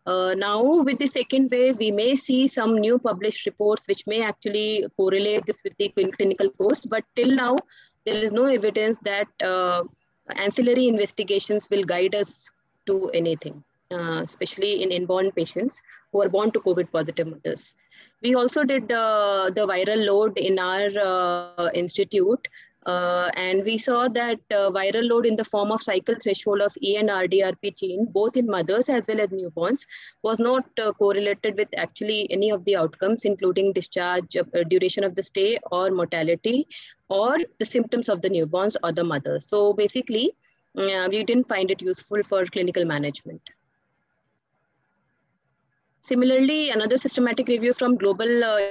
Now with the second wave, we may see some new published reports which may actually correlate this with the clinical course, but till now there is no evidence that ancillary investigations will guide us to anything, especially in inborn patients who are born to COVID positive mothers. We also did the viral load in our institute, and we saw that viral load in the form of cycle threshold of E and RDRP gene, both in mothers as well as newborns, was not correlated with actually any of the outcomes, including discharge, duration of the stay, or mortality, or the symptoms of the newborns or the mother. So basically, we didn't find it useful for clinical management. Similarly, another systematic review from global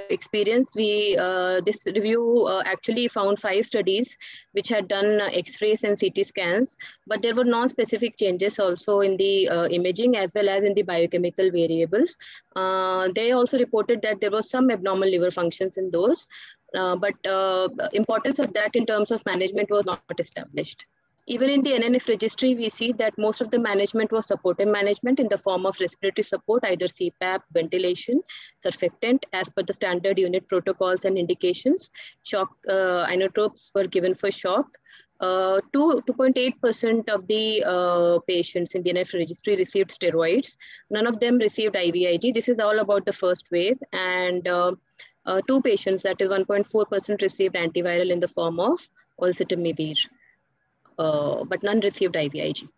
experience, this review actually found 5 studies which had done X-rays and CT scans, but there were non-specific changes also in the imaging as well as in the biochemical variables. They also reported that there was some abnormal liver functions in those, but importance of that in terms of management was not established. Even in the NNF registry, we see that most of the management was supportive management in the form of respiratory support, either CPAP, ventilation, surfactant, as per the standard unit protocols and indications. Shock inotropes were given for shock. 2.8% of the patients in the NNF registry received steroids. None of them received IVIG. This is all about the first wave. And 2 patients, that is 1.4%, received antiviral in the form of oseltamivir. But none received IVIG.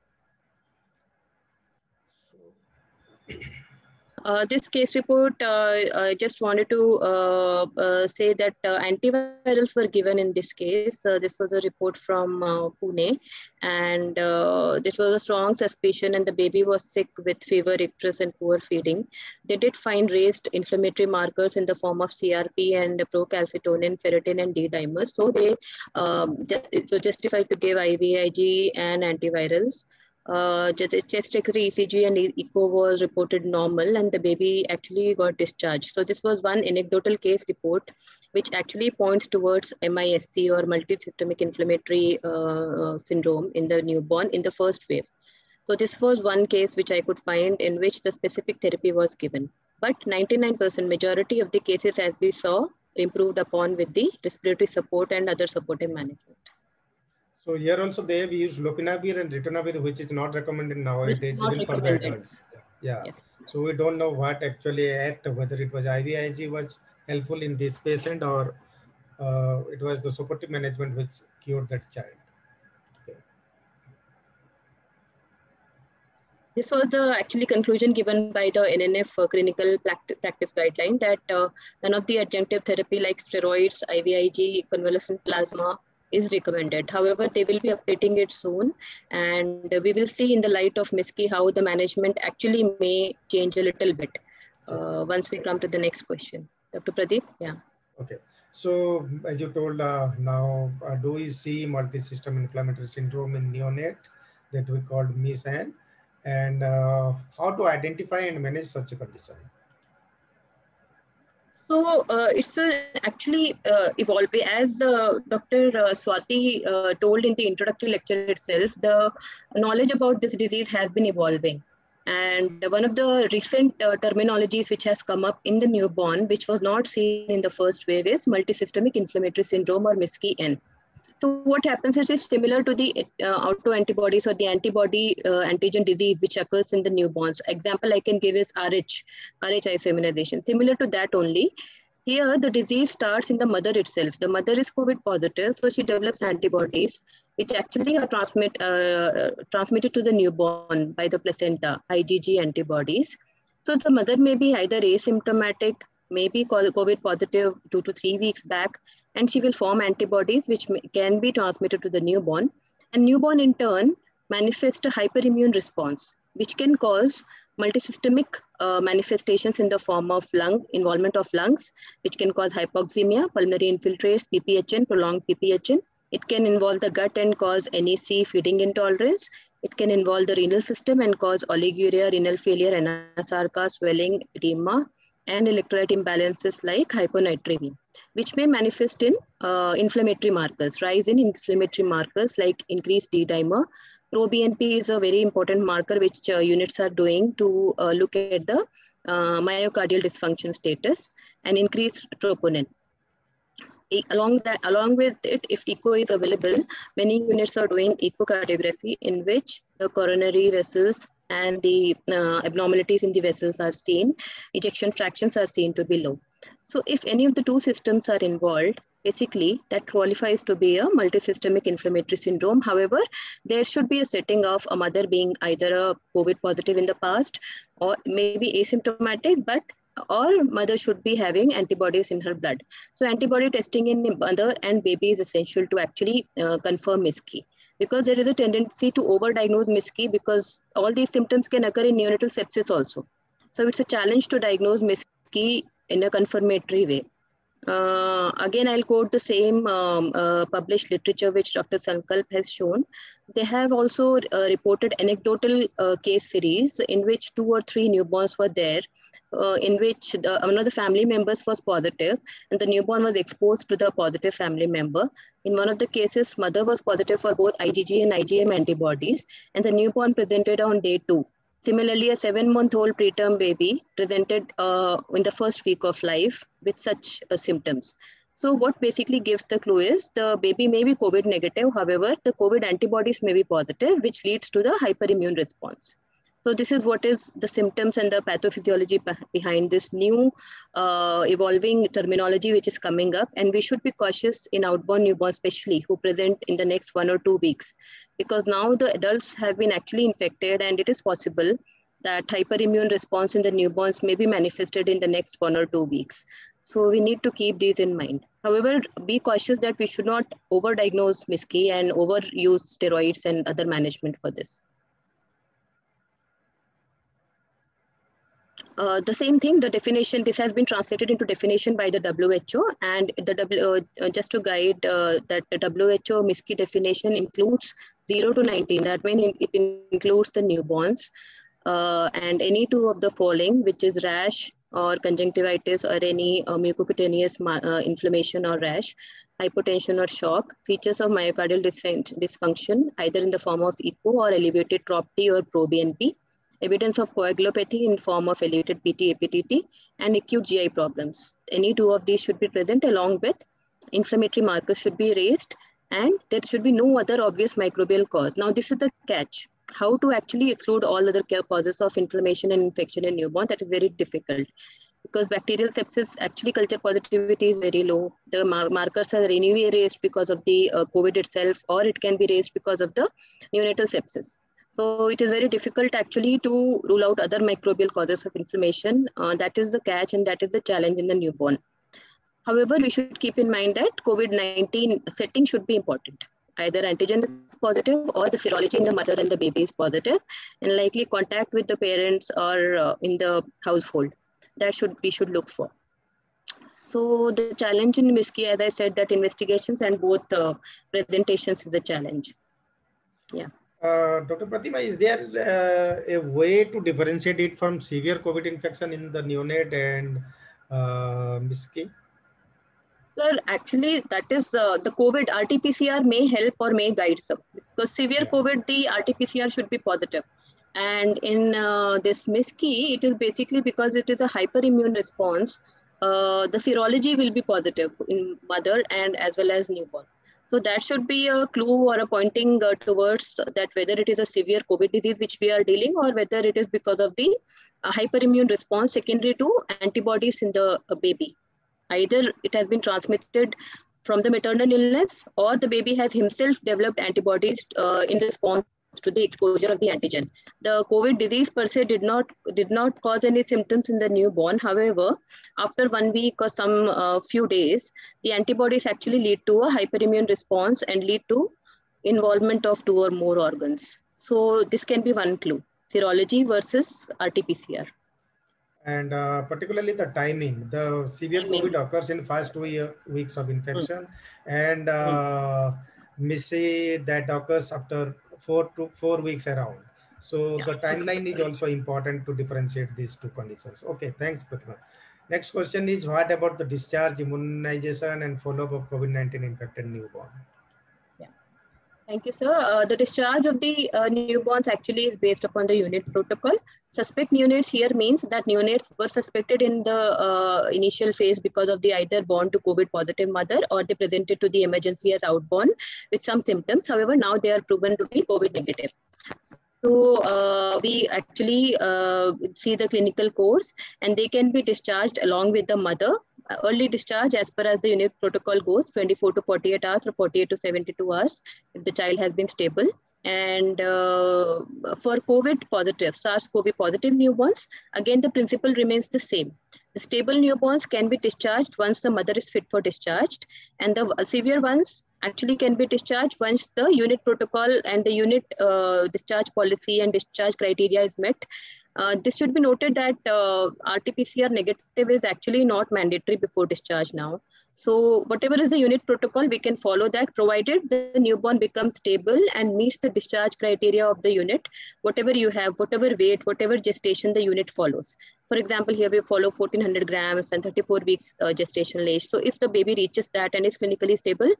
This case report, I just wanted to say that antivirals were given in this case. This was a report from Pune, and this was a strong suspicion, and the baby was sick with fever, icterus, and poor feeding. They did find raised inflammatory markers in the form of CRP and procalcitonin, ferritin, and D-dimers. So they it was justified to give IVIG and antivirals. Chest X-ray, ECG, and echo was reported normal, and the baby actually got discharged. So this was one anecdotal case report, which actually points towards MISC, or multisystemic inflammatory syndrome, in the newborn in the first wave. So this was one case which I could find in which the specific therapy was given. But 99% majority of the cases, as we saw, improved upon with the respiratory support and other supportive management. So here also they have used lopinavir and ritonavir, which is not recommended nowadays, even for the adults. Yeah. Yes. So we don't know what actually whether it was IVIG was helpful in this patient, or it was the supportive management which cured that child. Okay. This was the actually conclusion given by the NNF clinical practice guideline, that none of the adjunctive therapy like steroids, IVIG, convalescent plasma is recommended. However, they will be updating it soon, and we will see in the light of MISCI how the management actually may change a little bit once we come to the next question. Dr. Pradeep, yeah. Okay. So as you told, now do we see multisystem inflammatory syndrome in neonate that we called MIS-N, and how to identify and manage such a condition? So it's actually evolving, as Dr. Swati told in the introductory lecture itself. The knowledge about this disease has been evolving. And one of the recent terminologies which has come up in the newborn, which was not seen in the first wave, is multisystemic inflammatory syndrome, or MISCI-N. So what happens is it's similar to the autoantibodies or the antibody antigen disease which occurs in the newborns. Example I can give is RH isoimmunization. Similar to that only. Here the disease starts in the mother itself. The mother is COVID positive, so she develops antibodies which actually are transmitted to the newborn by the placenta, IgG antibodies. So the mother may be either asymptomatic, maybe COVID positive 2 to 3 weeks back, and she will form antibodies which can be transmitted to the newborn. And newborn in turn manifests a hyperimmune response, which can cause multisystemic manifestations in the form of involvement of lungs, which can cause hypoxemia, pulmonary infiltrates, PPHN, prolonged PPHN. It can involve the gut and cause NEC, feeding intolerance. It can involve the renal system and cause oliguria, renal failure, anasarca, swelling, edema, and electrolyte imbalances like hyponatremia, which may manifest in inflammatory markers, rise in inflammatory markers like increased D-dimer. Pro-BNP is a very important marker which units are doing to look at the myocardial dysfunction status, and increased troponin. Along with it, if echo is available, many units are doing echocardiography in which the coronary vessels and the abnormalities in the vessels are seen, ejection fractions are seen to be low. So if any of the two systems are involved, basically that qualifies to be a multisystemic inflammatory syndrome. However, there should be a setting of a mother being either a COVID positive in the past, or maybe asymptomatic, or mother should be having antibodies in her blood. So antibody testing in mother and baby is essential to actually confirm MISCI. Because there is a tendency to overdiagnose MISCI, because all these symptoms can occur in neonatal sepsis also. So it's a challenge to diagnose MIS-C in a confirmatory way. Again, I'll quote the same published literature which Dr. Sankalp has shown. They have also reported anecdotal case series in which 2 or 3 newborns were there, in which one of the family members was positive and the newborn was exposed to the positive family member. In one of the cases, mother was positive for both IgG and IgM antibodies, and the newborn presented on day 2. Similarly, a 7-month-old preterm baby presented in the first week of life with such symptoms. So what basically gives the clue is the baby may be COVID negative, however, the COVID antibodies may be positive, which leads to the hyperimmune response. So this is what is the symptoms and the pathophysiology behind this new evolving terminology which is coming up. And we should be cautious in outborn newborns, especially who present in the next 1 or 2 weeks, because now the adults have been actually infected and it is possible that hyperimmune response in the newborns may be manifested in the next 1 or 2 weeks. So we need to keep these in mind. However, be cautious that we should not overdiagnose MIS-C and overuse steroids and other management for this. The same thing, the definition, this has been translated into definition by the WHO, and the just to guide that the WHO MIS-C definition includes 0 to 19. That means it includes the newborns and any 2 of the following, which is rash or conjunctivitis or any mucocutaneous inflammation or rash, hypotension or shock, features of myocardial dysfunction, either in the form of echo or elevated TROP-T or pro-BNP, evidence of coagulopathy in form of elevated PT, APTT, and acute GI problems. Any 2 of these should be present, along with inflammatory markers should be raised, and there should be no other obvious microbial cause. Now, this is the catch. How to actually exclude all other causes of inflammation and infection in newborn? That is very difficult, because bacterial sepsis, actually culture positivity is very low. The markers are anyway raised because of the COVID itself, or it can be raised because of the neonatal sepsis. So it is very difficult actually to rule out other microbial causes of inflammation. That is the catch, and that is the challenge in the newborn. However, we should keep in mind that COVID-19 setting should be important. Either antigen is positive or the serology in the mother and the baby is positive, and likely contact with the parents or in the household. That we should look for. So the challenge in MIS-C, as I said, that investigations and both presentations is the challenge. Yeah. Dr. Pratima, is there a way to differentiate it from severe COVID infection in the neonate and MIS-C? Sir, actually, that is the COVID RT-PCR may help or may guide some. Because severe COVID, the RT-PCR should be positive. And in this MIS-C, it is basically because it is a hyperimmune response, the serology will be positive in mother and as well as newborn. So that should be a clue or a pointing towards that whether it is a severe COVID disease which we are dealing, or whether it is because of the hyperimmune response secondary to antibodies in the baby. Either it has been transmitted from the maternal illness, or the baby has himself developed antibodies in response to the exposure of the antigen. The COVID disease per se did not cause any symptoms in the newborn. However, after 1 week or some few days, the antibodies actually lead to a hyperimmune response and lead to involvement of 2 or more organs. So this can be one clue: serology versus RT-PCR. And particularly the timing. The severe COVID occurs in first 2 weeks of infection, and MIS-C that occurs after 4 weeks around. So the timeline is also important to differentiate these 2 conditions. Okay, thanks, Pratima. Next question is, what about the discharge, immunization, and follow-up of COVID-19 infected newborn? Thank you, sir. The discharge of the newborns actually is based upon the unit protocol. Suspect neonates here means that neonates were suspected in the initial phase because of the either born to COVID positive mother, or they presented to the emergency as outborn with some symptoms. However, now they are proven to be COVID negative. So we actually see the clinical course, and they can be discharged along with the mother. Early discharge as per as the unit protocol goes, 24 to 48 hours or 48 to 72 hours if the child has been stable. And for COVID positive, SARS-CoV positive newborns, again, the principle remains the same. The stable newborns can be discharged once the mother is fit for discharge, and the severe ones actually can be discharged once the unit protocol and the unit discharge policy and discharge criteria is met. This should be noted that RT-PCR negative is actually not mandatory before discharge now. So whatever is the unit protocol, we can follow that, provided the newborn becomes stable and meets the discharge criteria of the unit, whatever you have, whatever weight, whatever gestation the unit follows. For example, here we follow 1400 grams and 34 weeks gestational age. So if the baby reaches that and is clinically stable,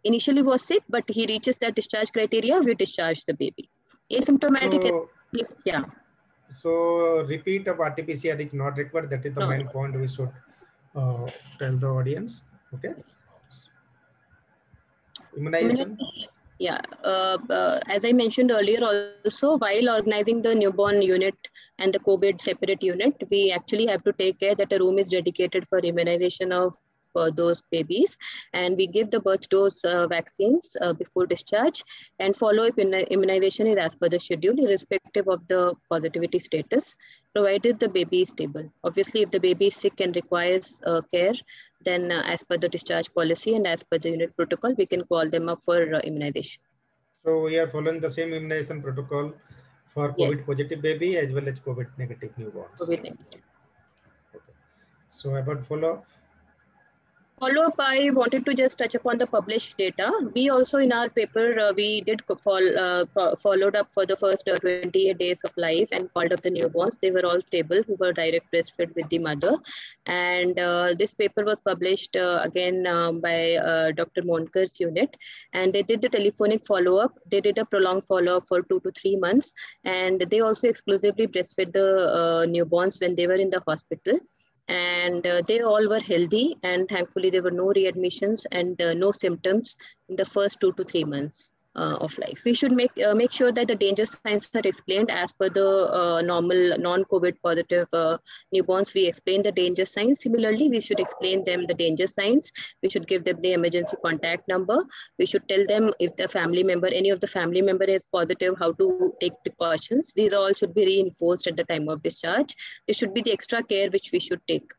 initially was sick, but he reaches that discharge criteria, we discharge the baby. Asymptomatic, yeah. So repeat of RT-PCR is not required. That is the main point we should tell the audience. Okay. Immunization. Yeah, as I mentioned earlier also, while organizing the newborn unit and the COVID separate unit, we actually have to take care that a room is dedicated for immunization of those babies, and we give the birth dose vaccines before discharge, and follow-up immunization is as per the schedule, irrespective of the positivity status, provided the baby is stable. Obviously, if the baby is sick and requires care, then as per the discharge policy and as per the unit protocol, we can call them up for immunization. So we are following the same immunization protocol for COVID positive baby as well as COVID negative newborns. COVID negative. Okay. So about follow-up. Follow-up, I wanted to just touch upon the published data. We also in our paper, we did followed up for the first 28 days of life and called up the newborns. They were all stable, who were direct breastfed with the mother. And this paper was published again by Dr. Monkar's unit. And they did the telephonic follow-up. They did a prolonged follow-up for 2 to 3 months. And they also exclusively breastfed the newborns when they were in the hospital. And they all were healthy, and thankfully there were no readmissions and no symptoms in the first 2 to 3 months of life. We should make sure that the danger signs are explained as per the normal non-COVID positive newborns. We explain the danger signs. Similarly, we should explain them the danger signs. We should give them the emergency contact number. We should tell them if the family member, any of the family member is positive, how to take precautions. These all should be reinforced at the time of discharge. There should be the extra care which we should take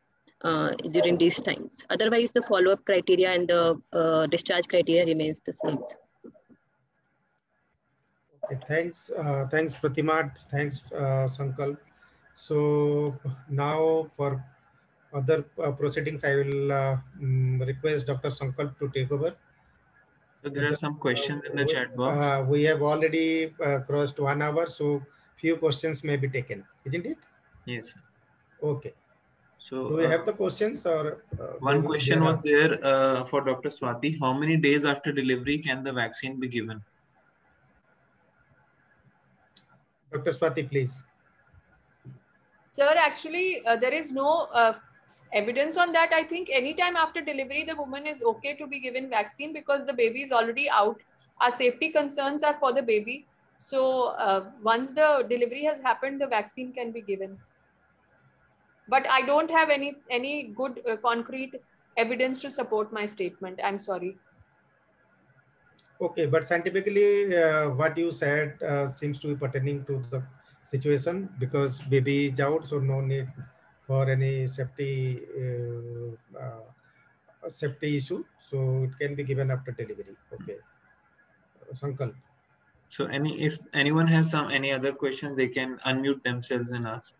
during these times. Otherwise, the follow-up criteria and the discharge criteria remains the same. Okay, thanks Pratima, thanks Sankalp. So now for other proceedings, I will request Dr. Sankalp to take over. So there are some questions in the chat box. We have already crossed 1 hour, so few questions may be taken, isn't it? Yes. Okay. So do we have the questions or? One question was there for Dr. Swati. How many days after delivery can the vaccine be given? Dr. Swati, please. Sir, actually, there is no evidence on that. I think anytime after delivery, the woman is okay to be given vaccine because the baby is already out. Our safety concerns are for the baby. So once the delivery has happened, the vaccine can be given. But I don't have any good concrete evidence to support my statement. I'm sorry. Okay, but scientifically, what you said seems to be pertaining to the situation because baby is out, so no need for any safety issue. So it can be given after delivery. Okay, Sankalp. So if anyone has any other questions, they can unmute themselves and ask.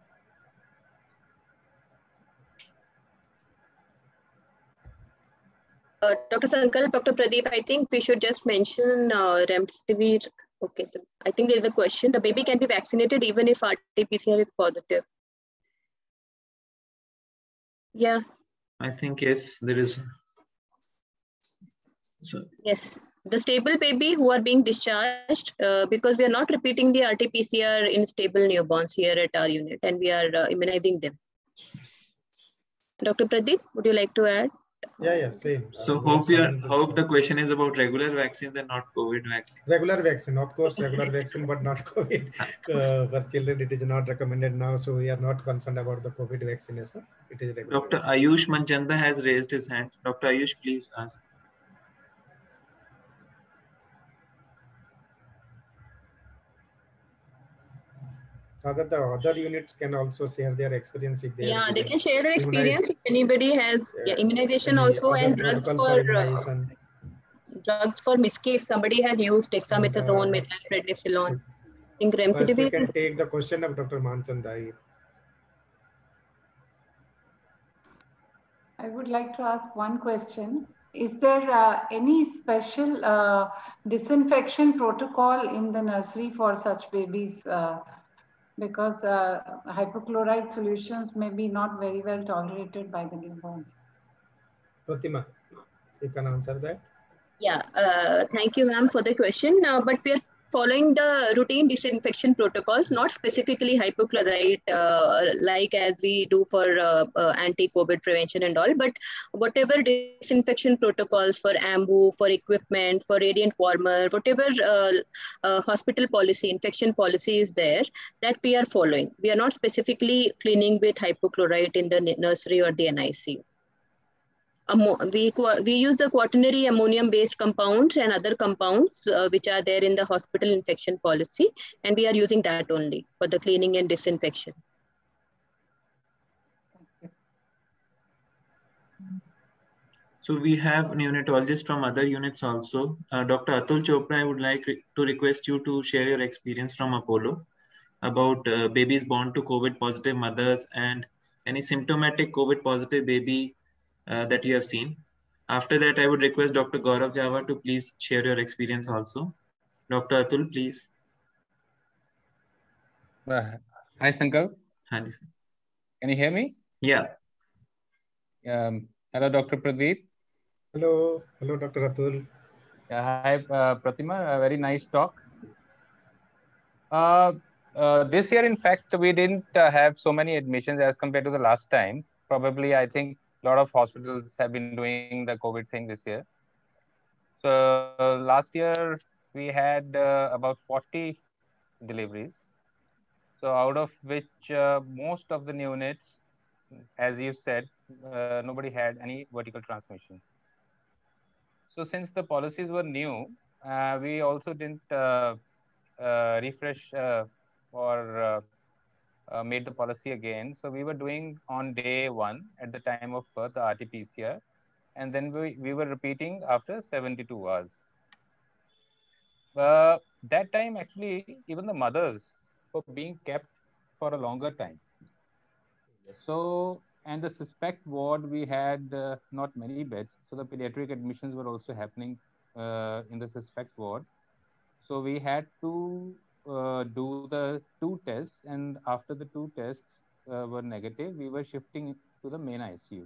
Dr. Sankalp, Dr. Pradeep, I think we should just mention Remdesivir. Okay, I think there's a question. The baby can be vaccinated even if RT-PCR is positive. Yeah. I think yes, there is. So yes, the stable baby who are being discharged because we are not repeating the RT-PCR in stable newborns here at our unit, and we are immunizing them. Dr. Pradeep, would you like to add? Yeah, same. So hope the question is about regular vaccines and not COVID vaccine. Regular vaccine, of course, regular vaccine, but not COVID. For children, it is not recommended now, so we are not concerned about the COVID vaccination. It is regular. Dr. Ayush Manchanda has raised his hand. Dr. Ayush, please ask. Rather, the other units can also share their experience if they they can share their experience if anybody has immunization also, and drugs for MIS-C if somebody has used dexamethasone, methylprednisolone. think First, we remdesivir can is... take the question of Dr. Manchand Ahir. I would like to ask one question. Is there any special disinfection protocol in the nursery for such babies? Because hypochlorite solutions may be not very well tolerated by the newborns. Pratima, you can answer that. Yeah, thank you, ma'am, for the question. But we are following the routine disinfection protocols, not specifically hypochlorite, like as we do for anti-COVID prevention and all, but whatever disinfection protocols for AMBU, for equipment, for radiant warmer, whatever hospital policy, infection policy is there, that we are following. We are not specifically cleaning with hypochlorite in the nursery or the NICU. We use the quaternary ammonium-based compounds and other compounds which are there in the hospital infection policy, and we are using that only for the cleaning and disinfection. So we have neonatologists from other units also. Dr. Atul Chopra, I would like to request you to share your experience from Apollo about babies born to COVID positive mothers and any symptomatic COVID positive baby that you have seen. After that, I would request Dr. Gaurav Java to please share your experience also. Dr. Atul, please. Hi, Sankalp. Hi. Can you hear me? Yeah. Hello, Dr. Pradeep. Hello. Hello, Dr. Atul. Hi, Pratima. A very nice talk. This year, in fact, we didn't have so many admissions as compared to the last time. Probably, I think a lot of hospitals have been doing the COVID thing this year. So last year, we had about 40 deliveries. So out of which most of the neonates, as you said, nobody had any vertical transmission. So since the policies were new, we also didn't refresh or made the policy again. So we were doing on day 1 at the time of birth, the RT-PCR, and then we were repeating after 72 hours. That time, actually, even the mothers were being kept for a longer time. So, and the suspect ward, we had not many beds. So the pediatric admissions were also happening in the suspect ward. So we had to do the 2 tests, and after the 2 tests were negative, we were shifting to the main ICU.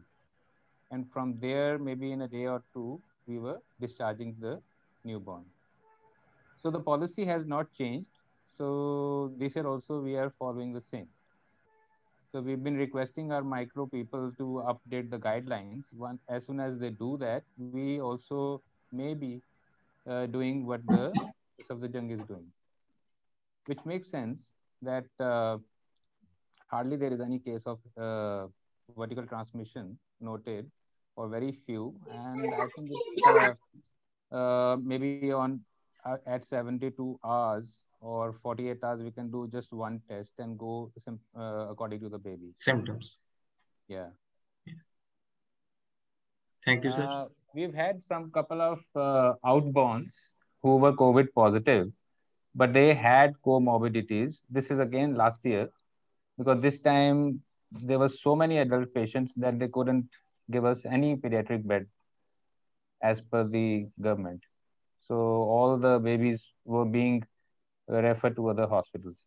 And from there, maybe in a day or 2, we were discharging the newborn. So the policy has not changed. So this year also we are following the same. So we've been requesting our micro people to update the guidelines. As soon as they do that, we also may be doing what the Safdarjung is doing, which makes sense that hardly there is any case of vertical transmission noted, or very few. And I think it's maybe on at 72 hours or 48 hours, we can do just 1 test and go according to the baby symptoms. Yeah. Thank you, sir. We've had some couple of outborns who were COVID positive, but they had comorbidities. This is again last year, because this time there were so many adult patients that they couldn't give us any pediatric bed as per the government. So all the babies were being referred to other hospitals.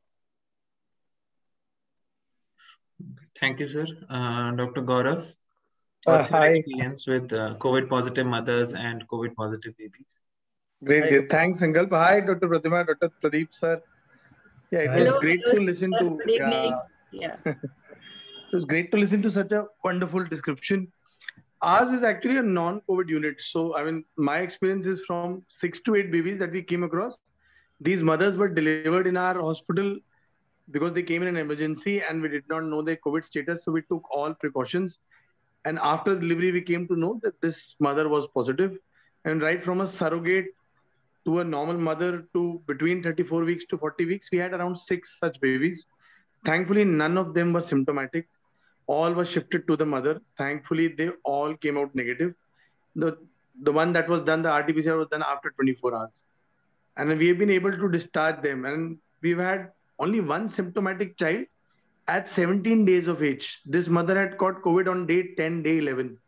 Thank you, sir. Dr. Gaurav, what's your experience with COVID positive mothers and COVID positive babies? Great. Thanks, Sankalp. Hi, Dr. Pratima, Dr. Pradeep, sir. Yeah, it was great to listen to. Yeah. It was great to listen to such a wonderful description. Ours is actually a non-COVID unit. So, I mean, my experience is from 6 to 8 babies that we came across. These mothers were delivered in our hospital because they came in an emergency and we did not know their COVID status. So we took all precautions. And after delivery, we came to know that this mother was positive. And right from a surrogate to a normal mother to between 34 weeks to 40 weeks, we had around 6 such babies. Thankfully, none of them were symptomatic. All were shifted to the mother. Thankfully, they all came out negative. The one that was done, the RT-PCR was done after 24 hours. And we have been able to discharge them. And we've had only one symptomatic child at 17 days of age. This mother had caught COVID on day 10, day 11.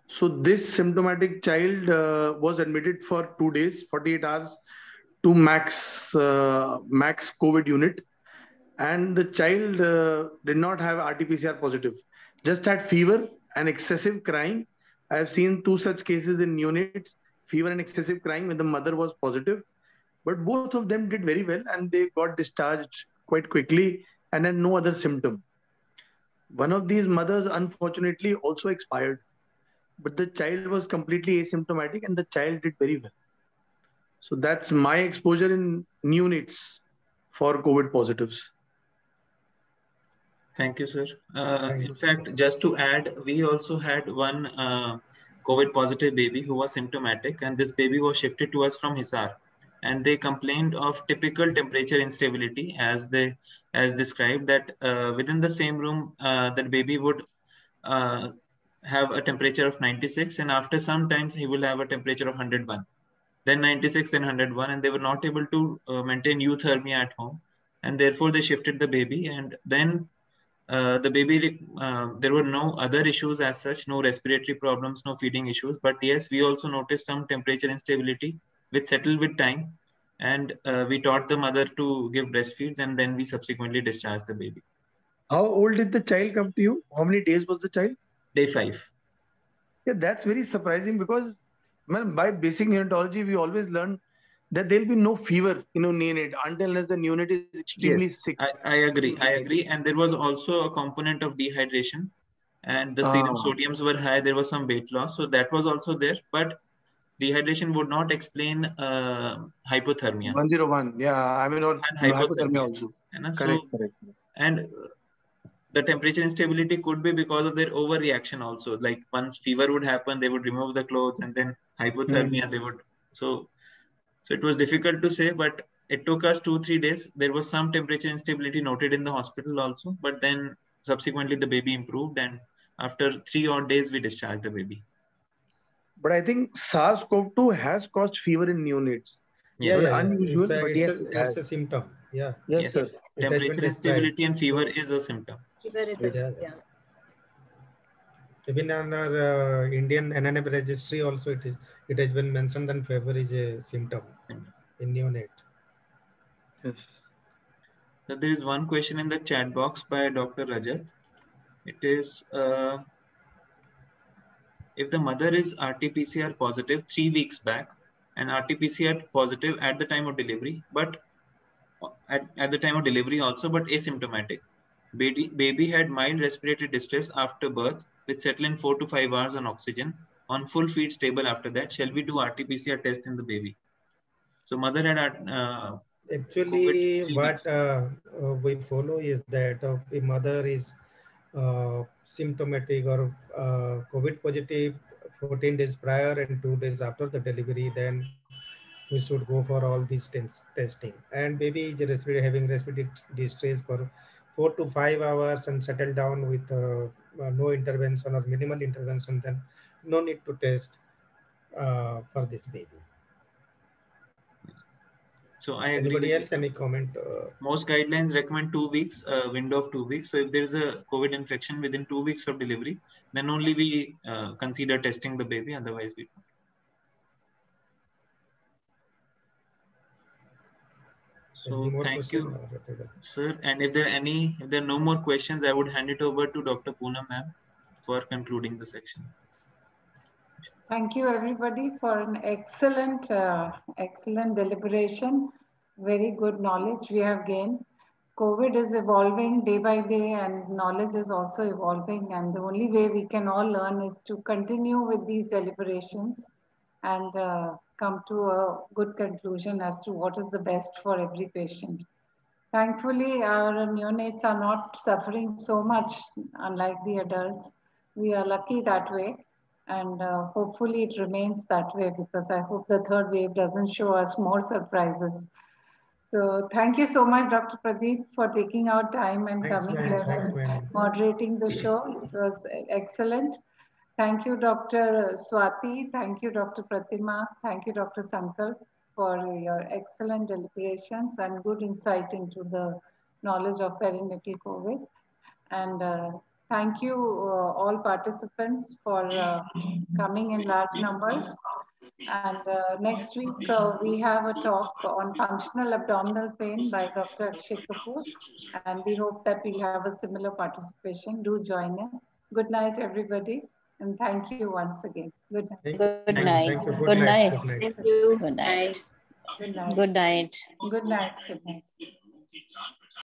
So this symptomatic child was admitted for 2 days, 48 hours to max COVID unit. And the child did not have RT-PCR positive, just had fever and excessive crying. I have seen 2 such cases in units, fever and excessive crying when the mother was positive. But both of them did very well and they got discharged quite quickly and had no other symptom. One of these mothers, unfortunately, also expired, but the child was completely asymptomatic and the child did very well. So that's my exposure in neonates for COVID positives. Thank you, sir. In fact, just to add, we also had one COVID positive baby who was symptomatic, and this baby was shifted to us from Hisar. And they complained of typical temperature instability, as described, that within the same room, that baby would have a temperature of 96, and after some times he will have a temperature of 101, then 96, then 101, and they were not able to maintain euthermia at home, and therefore they shifted the baby. And then the baby, there were no other issues as such, no respiratory problems, no feeding issues. But yes, we also noticed some temperature instability, which settled with time. And we taught the mother to give breastfeeds, and then we subsequently discharged the baby. How old did the child come to you? How many days was the child? Day 5. Yeah, that's very surprising because by basic neonatology, we always learn that there'll be no fever, neonate until unless the neonate is extremely sick. I agree. And there was also a component of dehydration, and the serum sodiums were high. There was some weight loss, so that was also there. But dehydration would not explain hypothermia. 101, yeah. I mean, or hypothermia also. Correct. And the temperature instability could be because of their overreaction also. Like once fever would happen, they would remove the clothes, and then hypothermia they would. So it was difficult to say, but it took us 2-3 days. There was some temperature instability noted in the hospital also, but then subsequently the baby improved, and after 3 odd days we discharged the baby. But I think SARS-CoV-2 has caused fever in neonates. Unusual, it's a symptom. Yeah. Yes. Temperature instability and fever is a symptom. Even on our Indian NNM registry also it has been mentioned that fever is a symptom in neonate. Yes. So there is one question in the chat box by Dr. Rajat. It is, if the mother is RT-PCR positive 3 weeks back and RT-PCR positive at the time of delivery, but at the time of delivery also, but asymptomatic. Baby had mild respiratory distress after birth, which settled in 4 to 5 hours on oxygen, on full feed stable after that. Shall we do RT-PCR test in the baby? So mother had actually what we follow is that if mother is symptomatic or COVID positive 14 days prior and 2 days after the delivery, then we should go for all these testing. And baby is having respiratory distress for 4 to 5 hours and settle down with no intervention or minimal intervention, then no need to test for this baby. So I agree. Anybody else, any comment? Most guidelines recommend 2 weeks, window of 2 weeks. So if there is a COVID infection within 2 weeks of delivery, then only we consider testing the baby. Otherwise, we don't. So thank you, sir. And if there are no more questions, I would hand it over to Dr. Poonam ma'am for concluding the section. Thank you, everybody, for an excellent deliberation. Very good knowledge we have gained. COVID is evolving day by day, and knowledge is also evolving. And the only way we can all learn is to continue with these deliberations and come to a good conclusion as to what is the best for every patient. Thankfully, our neonates are not suffering so much, unlike the adults. We are lucky that way. And hopefully it remains that way, because I hope the third wave doesn't show us more surprises. So thank you so much, Dr. Pradeep, for taking out time and coming here and moderating the show. It was excellent. Thank you, Dr. Swati. Thank you, Dr. Pratima. Thank you, Dr. Sankalp. for your excellent deliberations and good insight into the knowledge of perinatal COVID. And thank you all participants for coming in large numbers. And next week, we have a talk on functional abdominal pain by Dr. Akshay Kapoor. And we hope that we'll have a similar participation. Do join in. Good night, everybody. And thank you once again. Good night. Good night. Thank you. Good night. Thank you. Good night. Good night. Good night. Good night. Good night.